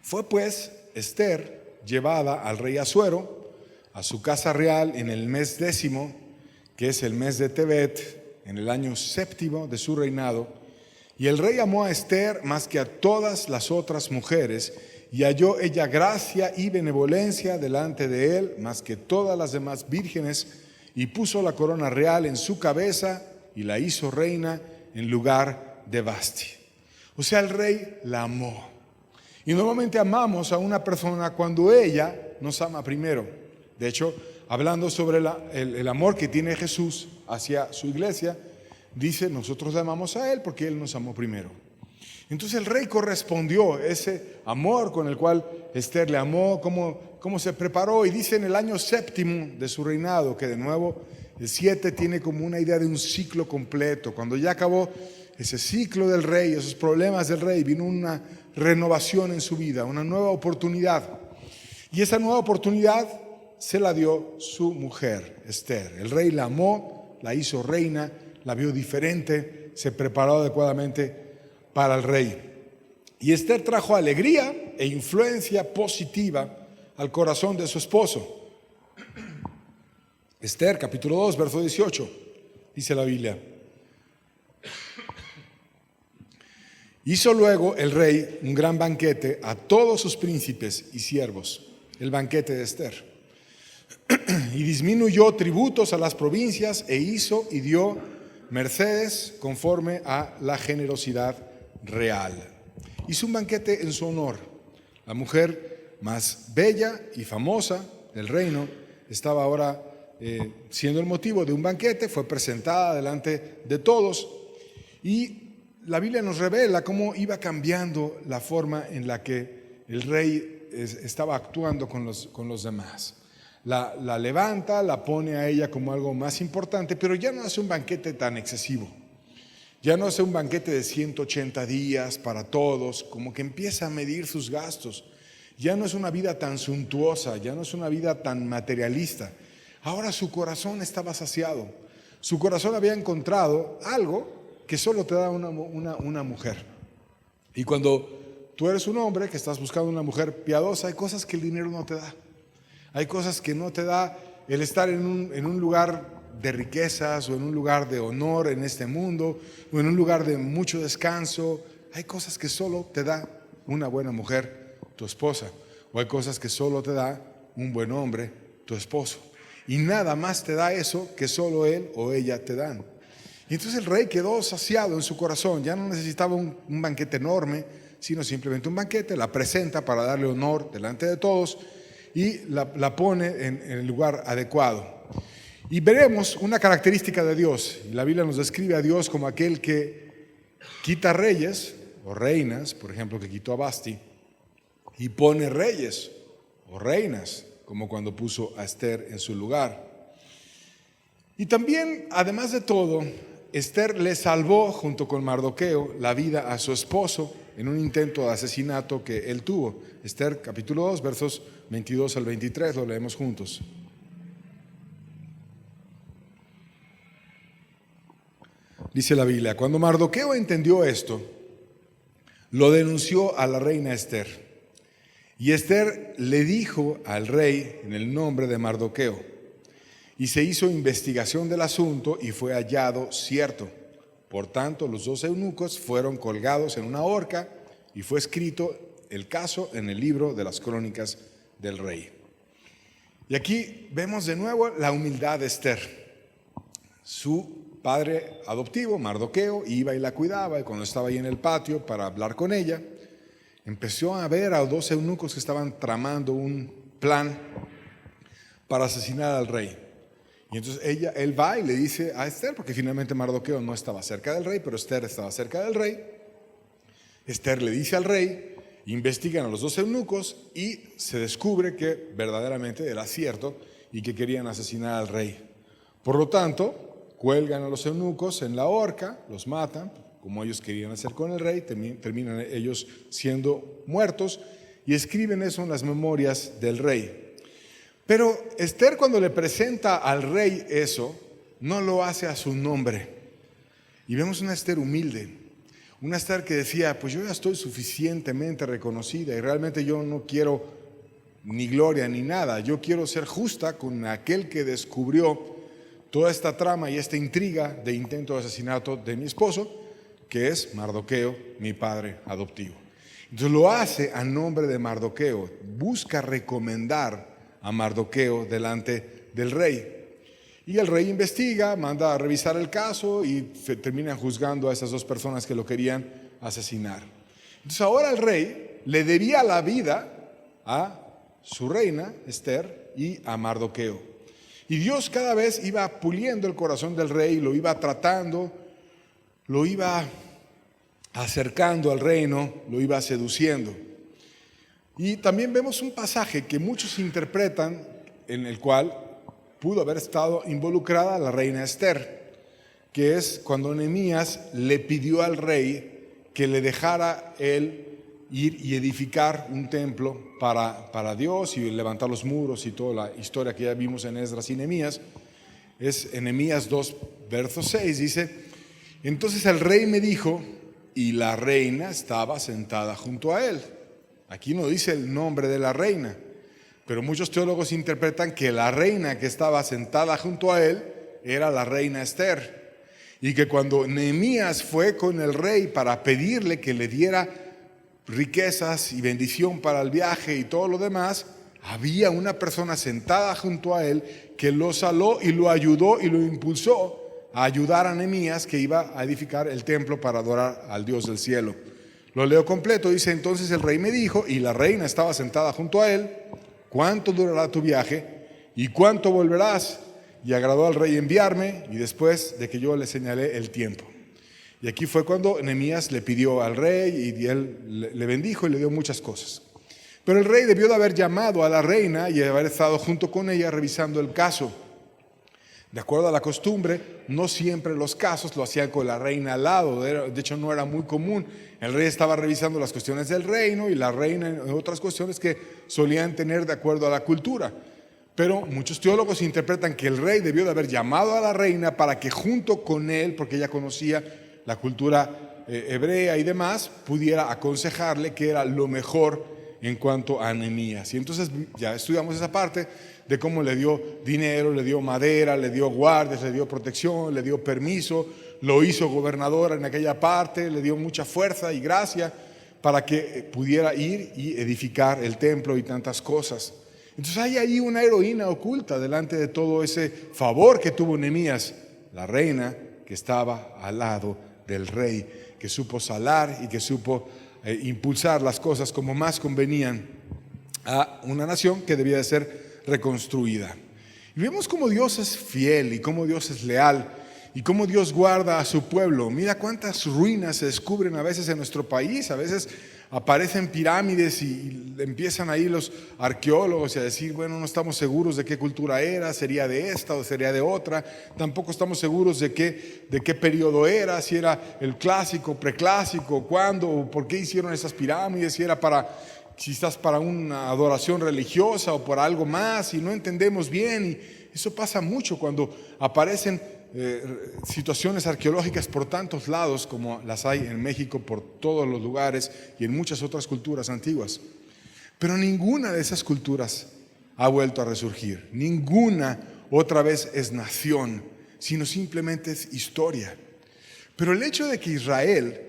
Speaker 1: fue pues Esther llevada al rey Asuero a su casa real en el mes 10, que es el mes de Tebet, en el año 7 de su reinado. Y el rey amó a Esther más que a todas las otras mujeres, y halló ella gracia y benevolencia delante de él más que todas las demás vírgenes, y puso la corona real en su cabeza y la hizo reina en lugar de Vasti. O sea, el rey la amó. Y normalmente amamos a una persona cuando ella nos ama primero. De hecho, hablando sobre el amor que tiene Jesús hacia su iglesia, dice, nosotros le amamos a Él porque Él nos amó primero. Entonces el rey correspondió ese amor con el cual Esther le amó, cómo se preparó. Y dice en el año 7 de su reinado, que de nuevo el 7 tiene como una idea de un ciclo completo. Cuando ya acabó ese ciclo del rey, esos problemas del rey, vino una renovación en su vida, una nueva oportunidad. Y esa nueva oportunidad se la dio su mujer, Esther. El rey la amó, la hizo reina, la vio diferente, se preparó adecuadamente para el rey. Y Esther trajo alegría e influencia positiva al corazón de su esposo. Esther, capítulo 2, verso 18, dice la Biblia: hizo luego el rey un gran banquete a todos sus príncipes y siervos, el banquete de Esther, y disminuyó tributos a las provincias e hizo y dio mercedes conforme a la generosidad real. Hizo un banquete en su honor. La mujer más bella y famosa del reino estaba ahora siendo el motivo de un banquete, fue presentada delante de todos, y la Biblia nos revela cómo iba cambiando la forma en la que el rey estaba actuando con los demás. La levanta, la pone a ella como algo más importante, pero ya no hace un banquete tan excesivo. Ya no hace un banquete de 180 días para todos, como que empieza a medir sus gastos. Ya no es una vida tan suntuosa, ya no es una vida tan materialista. Ahora su corazón estaba saciado. Su corazón había encontrado algo que solo te da una mujer. Y cuando tú eres un hombre que estás buscando una mujer piadosa, hay cosas que el dinero no te da. Hay cosas que no te da el estar en un lugar de riquezas o en un lugar de honor en este mundo o en un lugar de mucho descanso. Hay cosas que solo te da una buena mujer, tu esposa, o hay cosas que solo te da un buen hombre, tu esposo, y nada más te da eso que solo él o ella te dan. Y entonces el rey quedó saciado en su corazón, ya no necesitaba un banquete enorme, sino simplemente un banquete. La presenta para darle honor delante de todos. y la pone en el lugar adecuado. Y veremos una característica de Dios. La Biblia nos describe a Dios como aquel que quita reyes o reinas, por ejemplo, que quitó a Basti, y pone reyes o reinas, como cuando puso a Esther en su lugar. Y también, además de todo, Esther le salvó, junto con Mardoqueo, la vida a su esposo en un intento de asesinato que él tuvo. Esther capítulo 2, versos 22 al 23, lo leemos juntos. Dice la Biblia: cuando Mardoqueo entendió esto, lo denunció a la reina Esther. Y Esther le dijo al rey en el nombre de Mardoqueo, y se hizo investigación del asunto y fue hallado cierto. Por tanto, los 2 eunucos fueron colgados en una horca y fue escrito el caso en el libro de las crónicas del rey. Y aquí vemos de nuevo la humildad de Esther. Su padre adoptivo, Mardoqueo, iba y la cuidaba, y cuando estaba ahí en el patio para hablar con ella, empezó a ver a 2 eunucos que estaban tramando un plan para asesinar al rey. Y entonces él va y le dice a Esther, porque finalmente Mardoqueo no estaba cerca del rey, pero Esther estaba cerca del rey. Esther le dice al rey, investigan a los 2 eunucos y se descubre que verdaderamente era cierto y que querían asesinar al rey. Por lo tanto, cuelgan a los eunucos en la horca, los matan, como ellos querían hacer con el rey, terminan ellos siendo muertos, y escriben eso en las memorias del rey. Pero Esther, cuando le presenta al rey eso, no lo hace a su nombre. Y vemos una Esther humilde, una Esther que decía, pues yo ya estoy suficientemente reconocida y realmente yo no quiero ni gloria ni nada. Yo quiero ser justa con aquel que descubrió toda esta trama y esta intriga de intento de asesinato de mi esposo, que es Mardoqueo, mi padre adoptivo. Entonces lo hace a nombre de Mardoqueo, busca recomendar a Mardoqueo delante del rey. Y el rey investiga, manda a revisar el caso y terminan juzgando a esas 2 personas que lo querían asesinar. Entonces ahora el rey le debía la vida a su reina, Esther, y a Mardoqueo. Y Dios cada vez iba puliendo el corazón del rey, lo iba tratando, lo iba acercando al reino, lo iba seduciendo. Y también vemos un pasaje que muchos interpretan en el cual pudo haber estado involucrada la reina Esther, que es cuando Nehemías le pidió al rey que le dejara él ir y edificar un templo para Dios y levantar los muros y toda la historia que ya vimos en Esdras y Nehemías. Es en Nehemías 2, verso 6, dice: entonces el rey me dijo, y la reina estaba sentada junto a él. Aquí no dice el nombre de la reina, pero muchos teólogos interpretan que la reina que estaba sentada junto a él era la reina Esther, y que cuando Nehemías fue con el rey para pedirle que le diera riquezas y bendición para el viaje y todo lo demás, había una persona sentada junto a él que lo saló y lo ayudó y lo impulsó a ayudar a Nehemías, que iba a edificar el templo para adorar al Dios del cielo. Lo leo completo, dice: entonces el rey me dijo, y la reina estaba sentada junto a él, ¿cuánto durará tu viaje y cuánto volverás? Y agradó al rey enviarme, y después de que yo le señalé el tiempo. Y aquí fue cuando Nehemías le pidió al rey, y él le bendijo y le dio muchas cosas. Pero el rey debió de haber llamado a la reina y haber estado junto con ella revisando el caso. De acuerdo a la costumbre, no siempre los casos lo hacían con la reina al lado, de hecho no era muy común. El rey estaba revisando las cuestiones del reino y la reina en otras cuestiones que solían tener de acuerdo a la cultura. Pero muchos teólogos interpretan que el rey debió de haber llamado a la reina para que junto con él, porque ella conocía la cultura hebrea y demás, pudiera aconsejarle qué era lo mejor en cuanto a Nehemías. Y entonces ya estudiamos esa parte de cómo le dio dinero, le dio madera, le dio guardias, le dio protección, le dio permiso, lo hizo gobernador en aquella parte, le dio mucha fuerza y gracia para que pudiera ir y edificar el templo y tantas cosas. Entonces hay ahí una heroína oculta delante de todo ese favor que tuvo Nehemías, la reina que estaba al lado del rey, que supo salar y que supo impulsar las cosas como más convenían a una nación que debía de ser reconstruida. Y vemos cómo Dios es fiel y cómo Dios es leal y cómo Dios guarda a su pueblo. Mira cuántas ruinas se descubren a veces en nuestro país. A veces aparecen pirámides y empiezan ahí los arqueólogos a decir, bueno, no estamos seguros de qué cultura era, sería de esta o sería de otra. Tampoco estamos seguros de qué periodo era, si era el clásico, preclásico, cuándo, o por qué hicieron esas pirámides, si estás para una adoración religiosa o por algo más, y no entendemos bien. Y eso pasa mucho cuando aparecen situaciones arqueológicas por tantos lados, como las hay en México, por todos los lugares y en muchas otras culturas antiguas. Pero ninguna de esas culturas ha vuelto a resurgir. Ninguna otra vez es nación, sino simplemente es historia. Pero el hecho de que Israel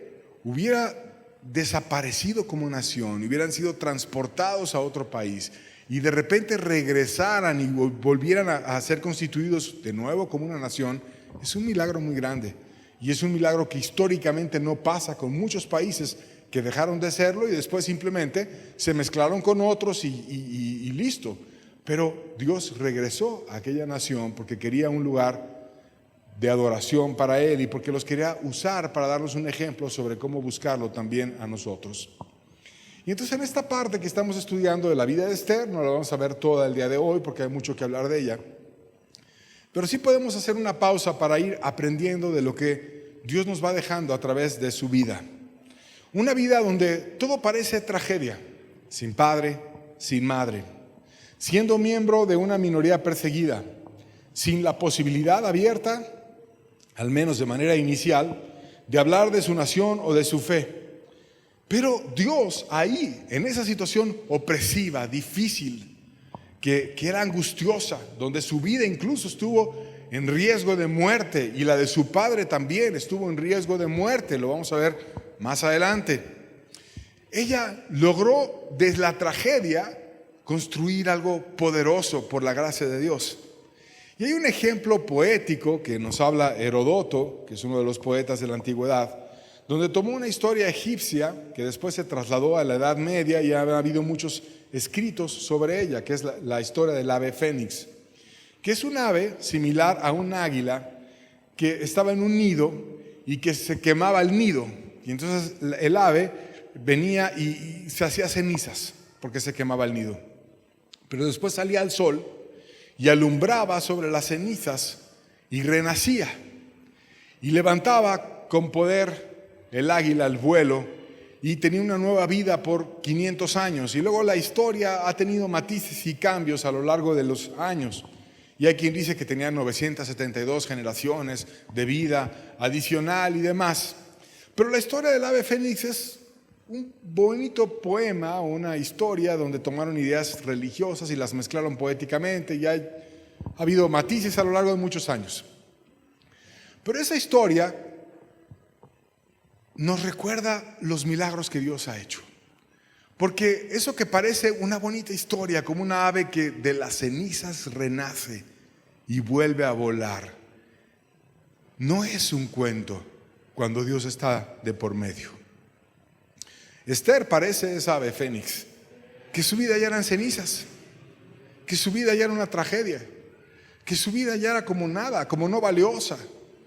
Speaker 1: hubiera desaparecido como nación, hubieran sido transportados a otro país y de repente regresaran y volvieran a ser constituidos de nuevo como una nación, es un milagro muy grande. Y es un milagro que históricamente no pasa con muchos países que dejaron de serlo y después simplemente se mezclaron con otros y listo. Pero Dios regresó a aquella nación porque quería un lugar de adoración para Él y porque los quería usar para darnos un ejemplo sobre cómo buscarlo también a nosotros. Y entonces en esta parte que estamos estudiando de la vida de Esther, no la vamos a ver toda el día de hoy porque hay mucho que hablar de ella, pero sí podemos hacer una pausa para ir aprendiendo de lo que Dios nos va dejando a través de su vida. Una vida donde todo parece tragedia, sin padre, sin madre, siendo miembro de una minoría perseguida, sin la posibilidad abierta, al menos de manera inicial, de hablar de su nación o de su fe. Pero Dios ahí, en esa situación opresiva, difícil, que era angustiosa, donde su vida incluso estuvo en riesgo de muerte y la de su padre también estuvo en riesgo de muerte, lo vamos a ver más adelante. Ella logró desde la tragedia construir algo poderoso por la gracia de Dios. Y hay un ejemplo poético que nos habla Heródoto, que es uno de los poetas de la antigüedad, donde tomó una historia egipcia que después se trasladó a la Edad Media y ha habido muchos escritos sobre ella, que es la historia del ave fénix, que es un ave similar a un águila que estaba en un nido y que se quemaba el nido. Y entonces el ave venía y se hacía cenizas porque se quemaba el nido. Pero después salía al sol y alumbraba sobre las cenizas y renacía. Y levantaba con poder el águila al vuelo y tenía una nueva vida por 500 años. Y luego la historia ha tenido matices y cambios a lo largo de los años. Y hay quien dice que tenía 972 generaciones de vida adicional y demás. Pero la historia del ave fénix es un bonito poema, una historia donde tomaron ideas religiosas y las mezclaron poéticamente y ha habido matices a lo largo de muchos años. Pero esa historia nos recuerda los milagros que Dios ha hecho. Porque eso que parece una bonita historia, como una ave que de las cenizas renace y vuelve a volar, no es un cuento cuando Dios está de por medio. Esther parece esa ave fénix, que su vida ya eran cenizas, que su vida ya era una tragedia, que su vida ya era como nada, como no valiosa,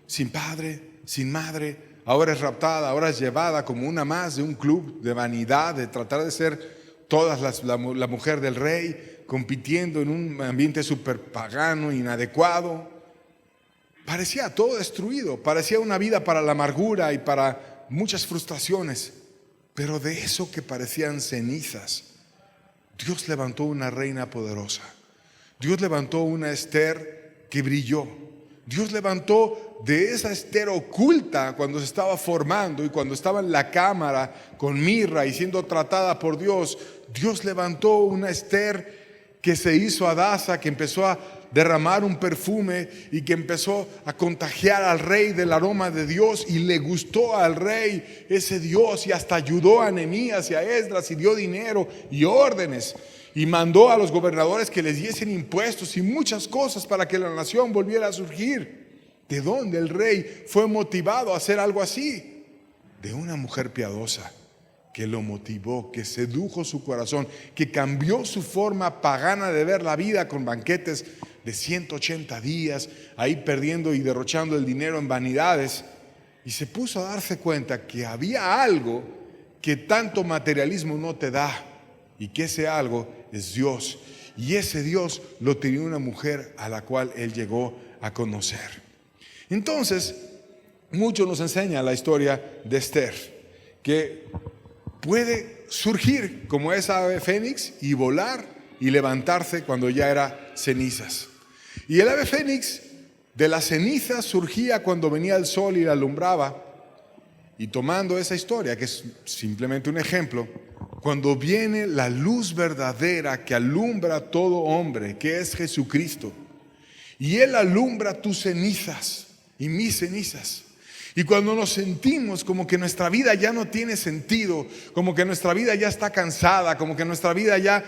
Speaker 1: sin padre, sin madre. Ahora es raptada, ahora es llevada como una más de un club de vanidad, de tratar de ser todas la mujer del rey, compitiendo en un ambiente súper pagano, inadecuado. Parecía todo destruido, parecía una vida para la amargura y para muchas frustraciones. Pero de eso que parecían cenizas, Dios levantó una reina poderosa. Dios levantó una Esther que brilló. Dios levantó de esa Esther oculta cuando se estaba formando y cuando estaba en la cámara con mirra y siendo tratada por Dios. Dios levantó una Esther que se hizo Hadasa, que empezó a derramar un perfume y que empezó a contagiar al rey del aroma de Dios, y le gustó al rey ese Dios y hasta ayudó a Nehemías y a Esdras y dio dinero y órdenes y mandó a los gobernadores que les diesen impuestos y muchas cosas para que la nación volviera a surgir. ¿De dónde el rey fue motivado a hacer algo así? De una mujer piadosa que lo motivó, que sedujo su corazón, que cambió su forma pagana de ver la vida con banquetes de 180 días, ahí perdiendo y derrochando el dinero en vanidades, y se puso a darse cuenta que había algo que tanto materialismo no te da, y que ese algo es Dios, y ese Dios lo tenía una mujer a la cual él llegó a conocer. Entonces, mucho nos enseña la historia de Esther, que puede surgir como esa ave fénix y volar y levantarse cuando ya era cenizas. Y el ave fénix de las cenizas surgía cuando venía el sol y la alumbraba. Y tomando esa historia, que es simplemente un ejemplo, cuando viene la luz verdadera que alumbra a todo hombre, que es Jesucristo, y Él alumbra tus cenizas y mis cenizas. Y cuando nos sentimos como que nuestra vida ya no tiene sentido, como que nuestra vida ya está cansada, como que nuestra vida ya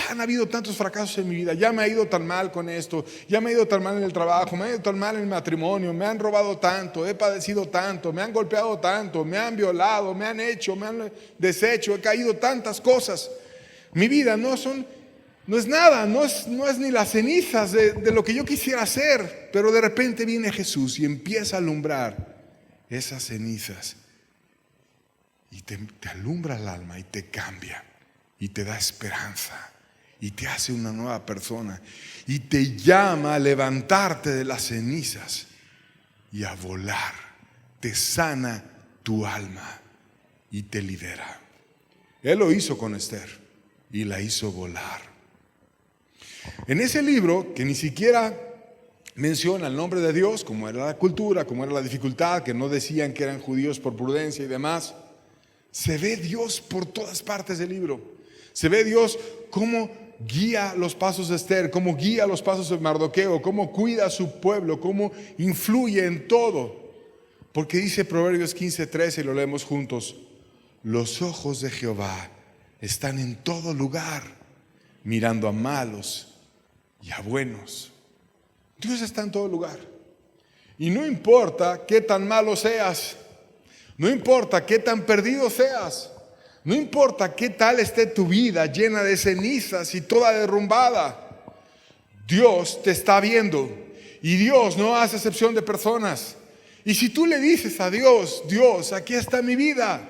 Speaker 1: han habido tantos fracasos en mi vida, ya me ha ido tan mal con esto, ya me ha ido tan mal en el trabajo, me ha ido tan mal en el matrimonio, me han robado tanto, he padecido tanto, me han golpeado tanto, me han violado, me han hecho, me han deshecho, he caído tantas cosas. Mi vida no es nada, no es ni las cenizas de lo que yo quisiera hacer, pero de repente viene Jesús y empieza a alumbrar esas cenizas y te alumbra el alma y te cambia y te da esperanza y te hace una nueva persona y te llama a levantarte de las cenizas y a volar. Te sana tu alma y te libera. Él lo hizo con Esther y la hizo volar. En ese libro, que ni siquiera menciona el nombre de Dios, como era la cultura, como era la dificultad, que no decían que eran judíos por prudencia y demás, se ve Dios por todas partes del libro. Se ve Dios cómo guía los pasos de Esther, cómo guía los pasos de Mardoqueo, cómo cuida a su pueblo, cómo influye en todo. Porque dice Proverbios 15:13, y lo leemos juntos: los ojos de Jehová están en todo lugar, mirando a malos y a buenos. Dios está en todo lugar. Y no importa qué tan malo seas, no importa qué tan perdido seas, no importa qué tal esté tu vida llena de cenizas y toda derrumbada, Dios te está viendo y Dios no hace excepción de personas. Y si tú le dices a Dios: Dios, aquí está mi vida,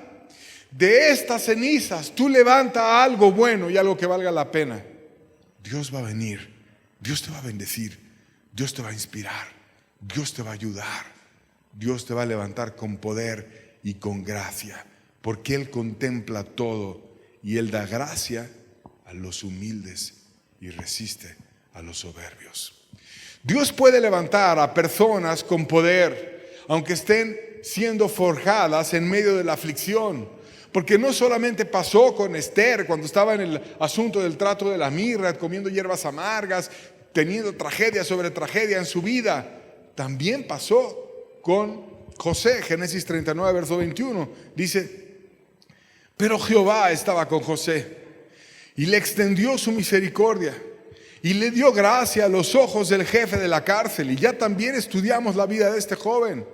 Speaker 1: de estas cenizas tú levanta algo bueno y algo que valga la pena, Dios va a venir, Dios te va a bendecir, Dios te va a inspirar, Dios te va a ayudar, Dios te va a levantar con poder y con gracia, porque Él contempla todo y Él da gracia a los humildes y resiste a los soberbios. Dios puede levantar a personas con poder, aunque estén siendo forjadas en medio de la aflicción. Porque no solamente pasó con Esther cuando estaba en el asunto del trato de la mirra, comiendo hierbas amargas, teniendo tragedia sobre tragedia en su vida. También pasó con José. Génesis 39, verso 21. Dice: pero Jehová estaba con José y le extendió su misericordia y le dio gracia a los ojos del jefe de la cárcel. Y ya también estudiamos la vida de este joven.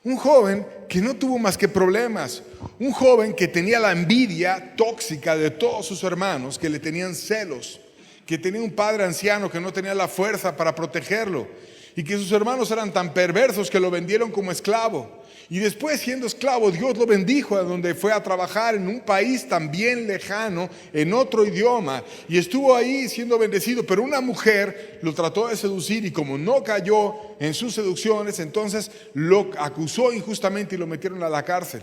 Speaker 1: Un joven que no tuvo más que problemas. Un joven que tenía la envidia tóxica de todos sus hermanos, que le tenían celos, que tenía un padre anciano que no tenía la fuerza para protegerlo, y que sus hermanos eran tan perversos que lo vendieron como esclavo. Y después, siendo esclavo, Dios lo bendijo a donde fue a trabajar en un país también lejano, en otro idioma, y estuvo ahí siendo bendecido. Pero una mujer lo trató de seducir, y como no cayó en sus seducciones, entonces lo acusó injustamente y lo metieron a la cárcel.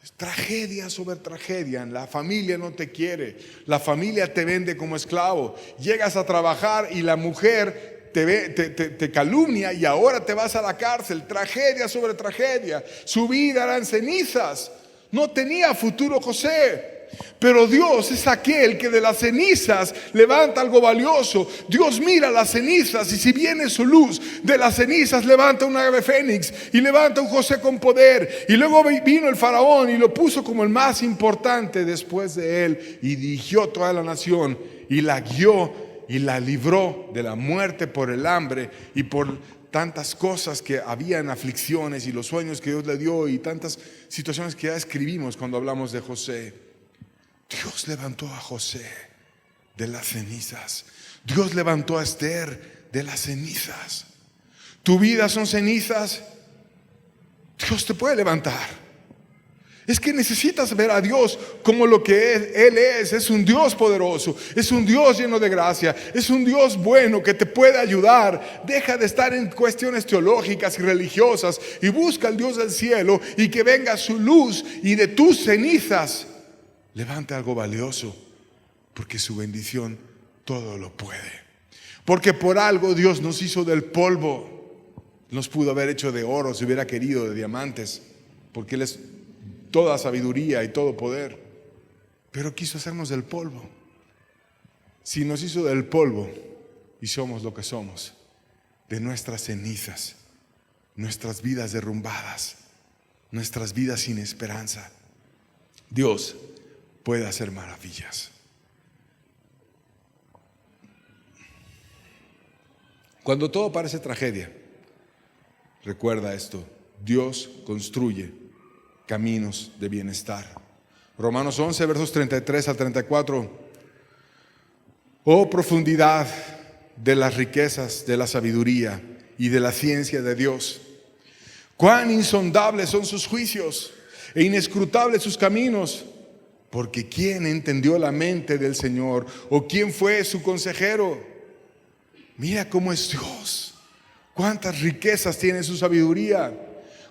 Speaker 1: Es tragedia sobre tragedia. La familia no te quiere, la familia te vende como esclavo. Llegas a trabajar y la mujer te calumnia y ahora te vas a la cárcel. Tragedia sobre tragedia. Su vida era en cenizas. No tenía futuro José. Pero Dios es aquel que de las cenizas levanta algo valioso. Dios mira las cenizas y si viene su luz, de las cenizas levanta un ave fénix y levanta un José con poder. Y luego vino el faraón y lo puso como el más importante después de él y dirigió toda la nación y la guió y la libró de la muerte por el hambre y por tantas cosas que habían, aflicciones y los sueños que Dios le dio y tantas situaciones que ya escribimos cuando hablamos de José. Dios levantó a José de las cenizas. Dios levantó a Esther de las cenizas. Tu vida son cenizas. Dios te puede levantar. Es que necesitas ver a Dios como lo que Él es. Es un Dios poderoso, es un Dios lleno de gracia, es un Dios bueno que te puede ayudar. Deja de estar en cuestiones teológicas y religiosas y busca al Dios del cielo y que venga su luz y de tus cenizas levante algo valioso, porque su bendición todo lo puede. Porque por algo Dios nos hizo del polvo. Nos pudo haber hecho de oro si hubiera querido, de diamantes, porque Él es toda sabiduría y todo poder, pero quiso hacernos del polvo. Si nos hizo del polvo y somos lo que somos, de nuestras cenizas, nuestras vidas derrumbadas, nuestras vidas sin esperanza, Dios puede hacer maravillas. Cuando todo parece tragedia, recuerda esto: Dios construye caminos de bienestar. Romanos 11, versos 33 al 34. Oh profundidad de las riquezas de la sabiduría y de la ciencia de Dios. Cuán insondables son sus juicios e inescrutables sus caminos. Porque ¿quién entendió la mente del Señor? ¿O quién fue su consejero? Mira cómo es Dios. Cuántas riquezas tiene su sabiduría.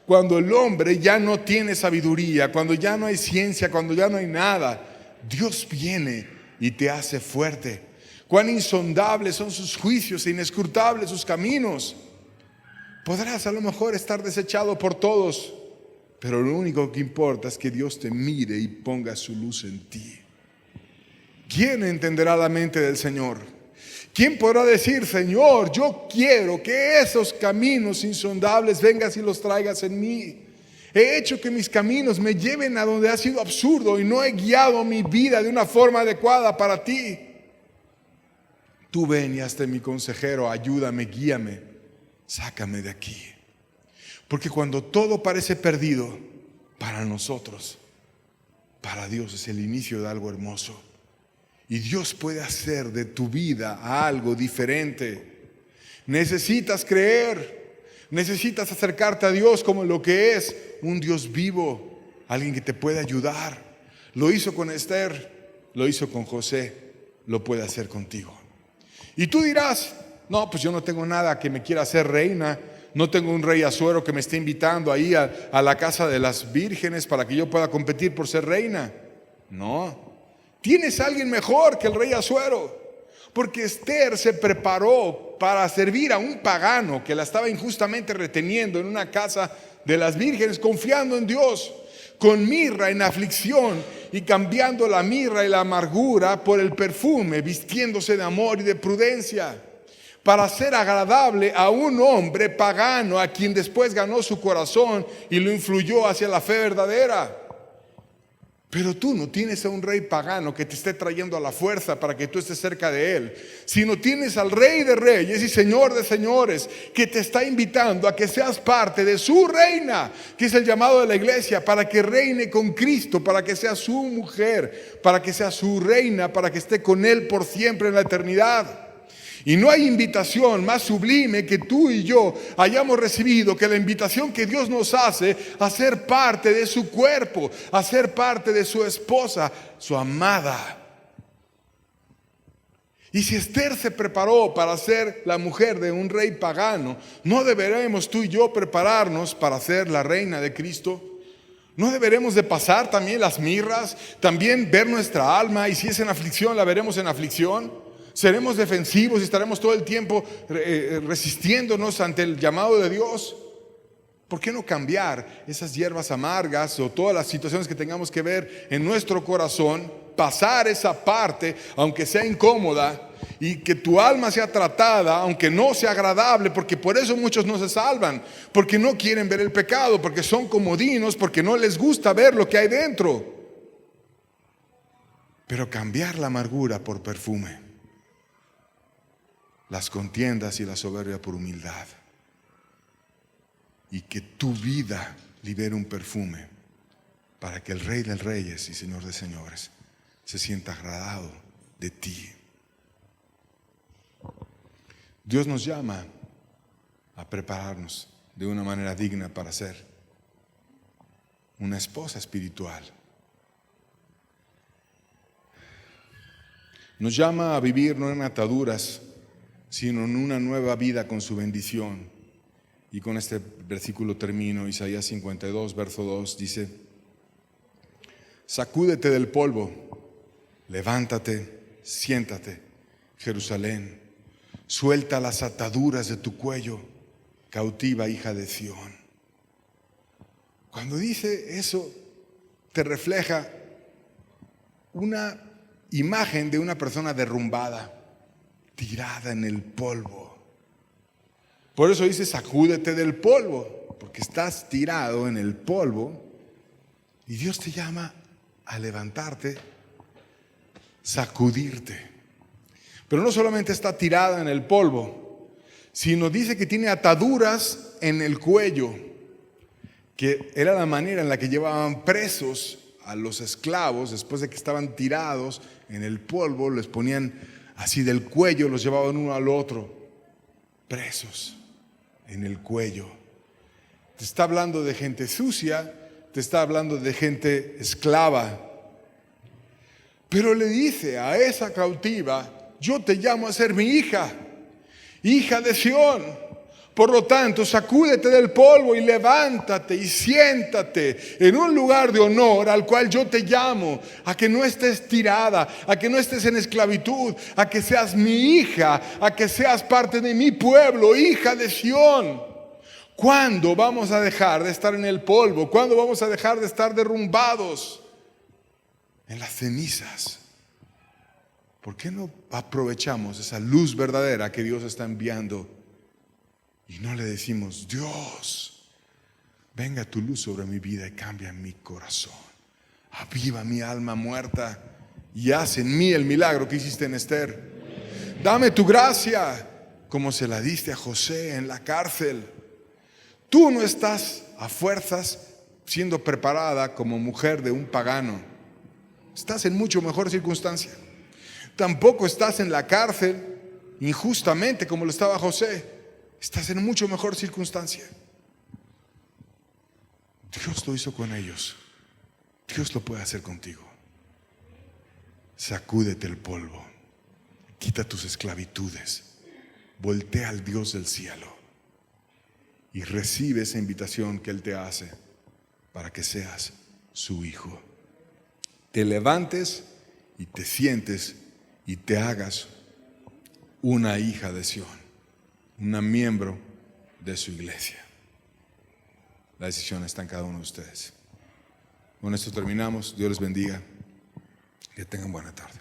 Speaker 1: Cuando el hombre ya no tiene sabiduría, cuando ya no hay ciencia, cuando ya no hay nada, Dios viene y te hace fuerte. Cuán insondables son sus juicios e inescrutables sus caminos. Podrás a lo mejor estar desechado por todos, pero lo único que importa es que Dios te mire y ponga su luz en ti. ¿Quién entenderá la mente del Señor? ¿Quién podrá decir: Señor, yo quiero que esos caminos insondables vengas y los traigas en mí? He hecho que mis caminos me lleven a donde ha sido absurdo y no he guiado mi vida de una forma adecuada para ti. Tú ven y hazte mi consejero, ayúdame, guíame, sácame de aquí. Porque cuando todo parece perdido, para nosotros, para Dios es el inicio de algo hermoso. Y Dios puede hacer de tu vida algo diferente. Necesitas creer, necesitas acercarte a Dios como lo que es: un Dios vivo, alguien que te puede ayudar. Lo hizo con Esther, lo hizo con José, lo puede hacer contigo. Y tú dirás: no, pues yo no tengo nada que me quiera hacer reina, no tengo un rey Asuero que me esté invitando ahí a la casa de las vírgenes para que yo pueda competir por ser reina. No. Tienes a alguien mejor que el rey Asuero, porque Esther se preparó para servir a un pagano que la estaba injustamente reteniendo en una casa de las vírgenes, confiando en Dios, con mirra en aflicción y cambiando la mirra y la amargura por el perfume, vistiéndose de amor y de prudencia, para ser agradable a un hombre pagano a quien después ganó su corazón y lo influyó hacia la fe verdadera. Pero tú no tienes a un rey pagano que te esté trayendo a la fuerza para que tú estés cerca de él, sino tienes al Rey de Reyes y Señor de Señores que te está invitando a que seas parte de su reina, que es el llamado de la iglesia, para que reine con Cristo, para que sea su mujer, para que sea su reina, para que esté con él por siempre en la eternidad. Y no hay invitación más sublime que tú y yo hayamos recibido que la invitación que Dios nos hace a ser parte de su cuerpo, a ser parte de su esposa, su amada. Y si Esther se preparó para ser la mujer de un rey pagano, ¿no deberemos tú y yo prepararnos para ser la reina de Cristo? ¿No deberemos de pasar también las mirras, también ver nuestra alma, y si es en aflicción la veremos en aflicción? ¿Seremos defensivos y estaremos todo el tiempo resistiéndonos ante el llamado de Dios? ¿Por qué no cambiar esas hierbas amargas o todas las situaciones que tengamos que ver en nuestro corazón? Pasar esa parte, aunque sea incómoda, y que tu alma sea tratada, aunque no sea agradable, porque por eso muchos no se salvan, porque no quieren ver el pecado, porque son comodinos, porque no les gusta ver lo que hay dentro. Pero cambiar la amargura por perfume, las contiendas y la soberbia por humildad. y que tu vida libere un perfume para que el Rey de Reyes y Señor de Señores se sienta agradado de ti. Dios nos llama a prepararnos de una manera digna para ser una esposa espiritual. Nos llama a vivir no en ataduras, sino en una nueva vida con su bendición. Y con este versículo termino. Isaías 52, verso 2 dice: sacúdete del polvo, levántate, siéntate, Jerusalén, suelta las ataduras de tu cuello, cautiva hija de Sión. Cuando dice eso, te refleja una imagen de una persona derrumbada, tirada en el polvo. Por eso dice: sacúdete del polvo, porque estás tirado en el polvo y Dios te llama a levantarte, sacudirte. Pero no solamente está tirada en el polvo, sino dice que tiene ataduras en el cuello, que era la manera en la que llevaban presos a los esclavos. Después de que estaban tirados en el polvo, les ponían así del cuello, los llevaban uno al otro, presos en el cuello. Te está hablando de gente sucia, te está hablando de gente esclava. Pero le dice a esa cautiva: yo te llamo a ser mi hija, hija de Sión. Por lo tanto, sacúdete del polvo y levántate y siéntate en un lugar de honor al cual yo te llamo, a que no estés tirada, a que no estés en esclavitud, a que seas mi hija, a que seas parte de mi pueblo, hija de Sión. ¿Cuándo vamos a dejar de estar en el polvo? ¿Cuándo vamos a dejar de estar derrumbados en las cenizas? ¿Por qué no aprovechamos esa luz verdadera que Dios está enviando? Y no le decimos: Dios, venga tu luz sobre mi vida y cambia mi corazón, aviva mi alma muerta y haz en mí el milagro que hiciste en Esther. Dame tu gracia como se la diste a José en la cárcel. Tú no estás a fuerzas siendo preparada como mujer de un pagano. Estás en mucho mejor circunstancia. Tampoco estás en la cárcel injustamente como lo estaba José. Estás en mucho mejor circunstancia. Dios lo hizo con ellos. Dios lo puede hacer contigo. Sacúdete el polvo. Quita tus esclavitudes. Voltea al Dios del cielo y recibe esa invitación que Él te hace para que seas su hijo. Te levantes y te sientes y te hagas una hija de Sión, una miembro de su iglesia. La decisión está en cada uno de ustedes. Con esto terminamos. Dios les bendiga. Que tengan buena tarde.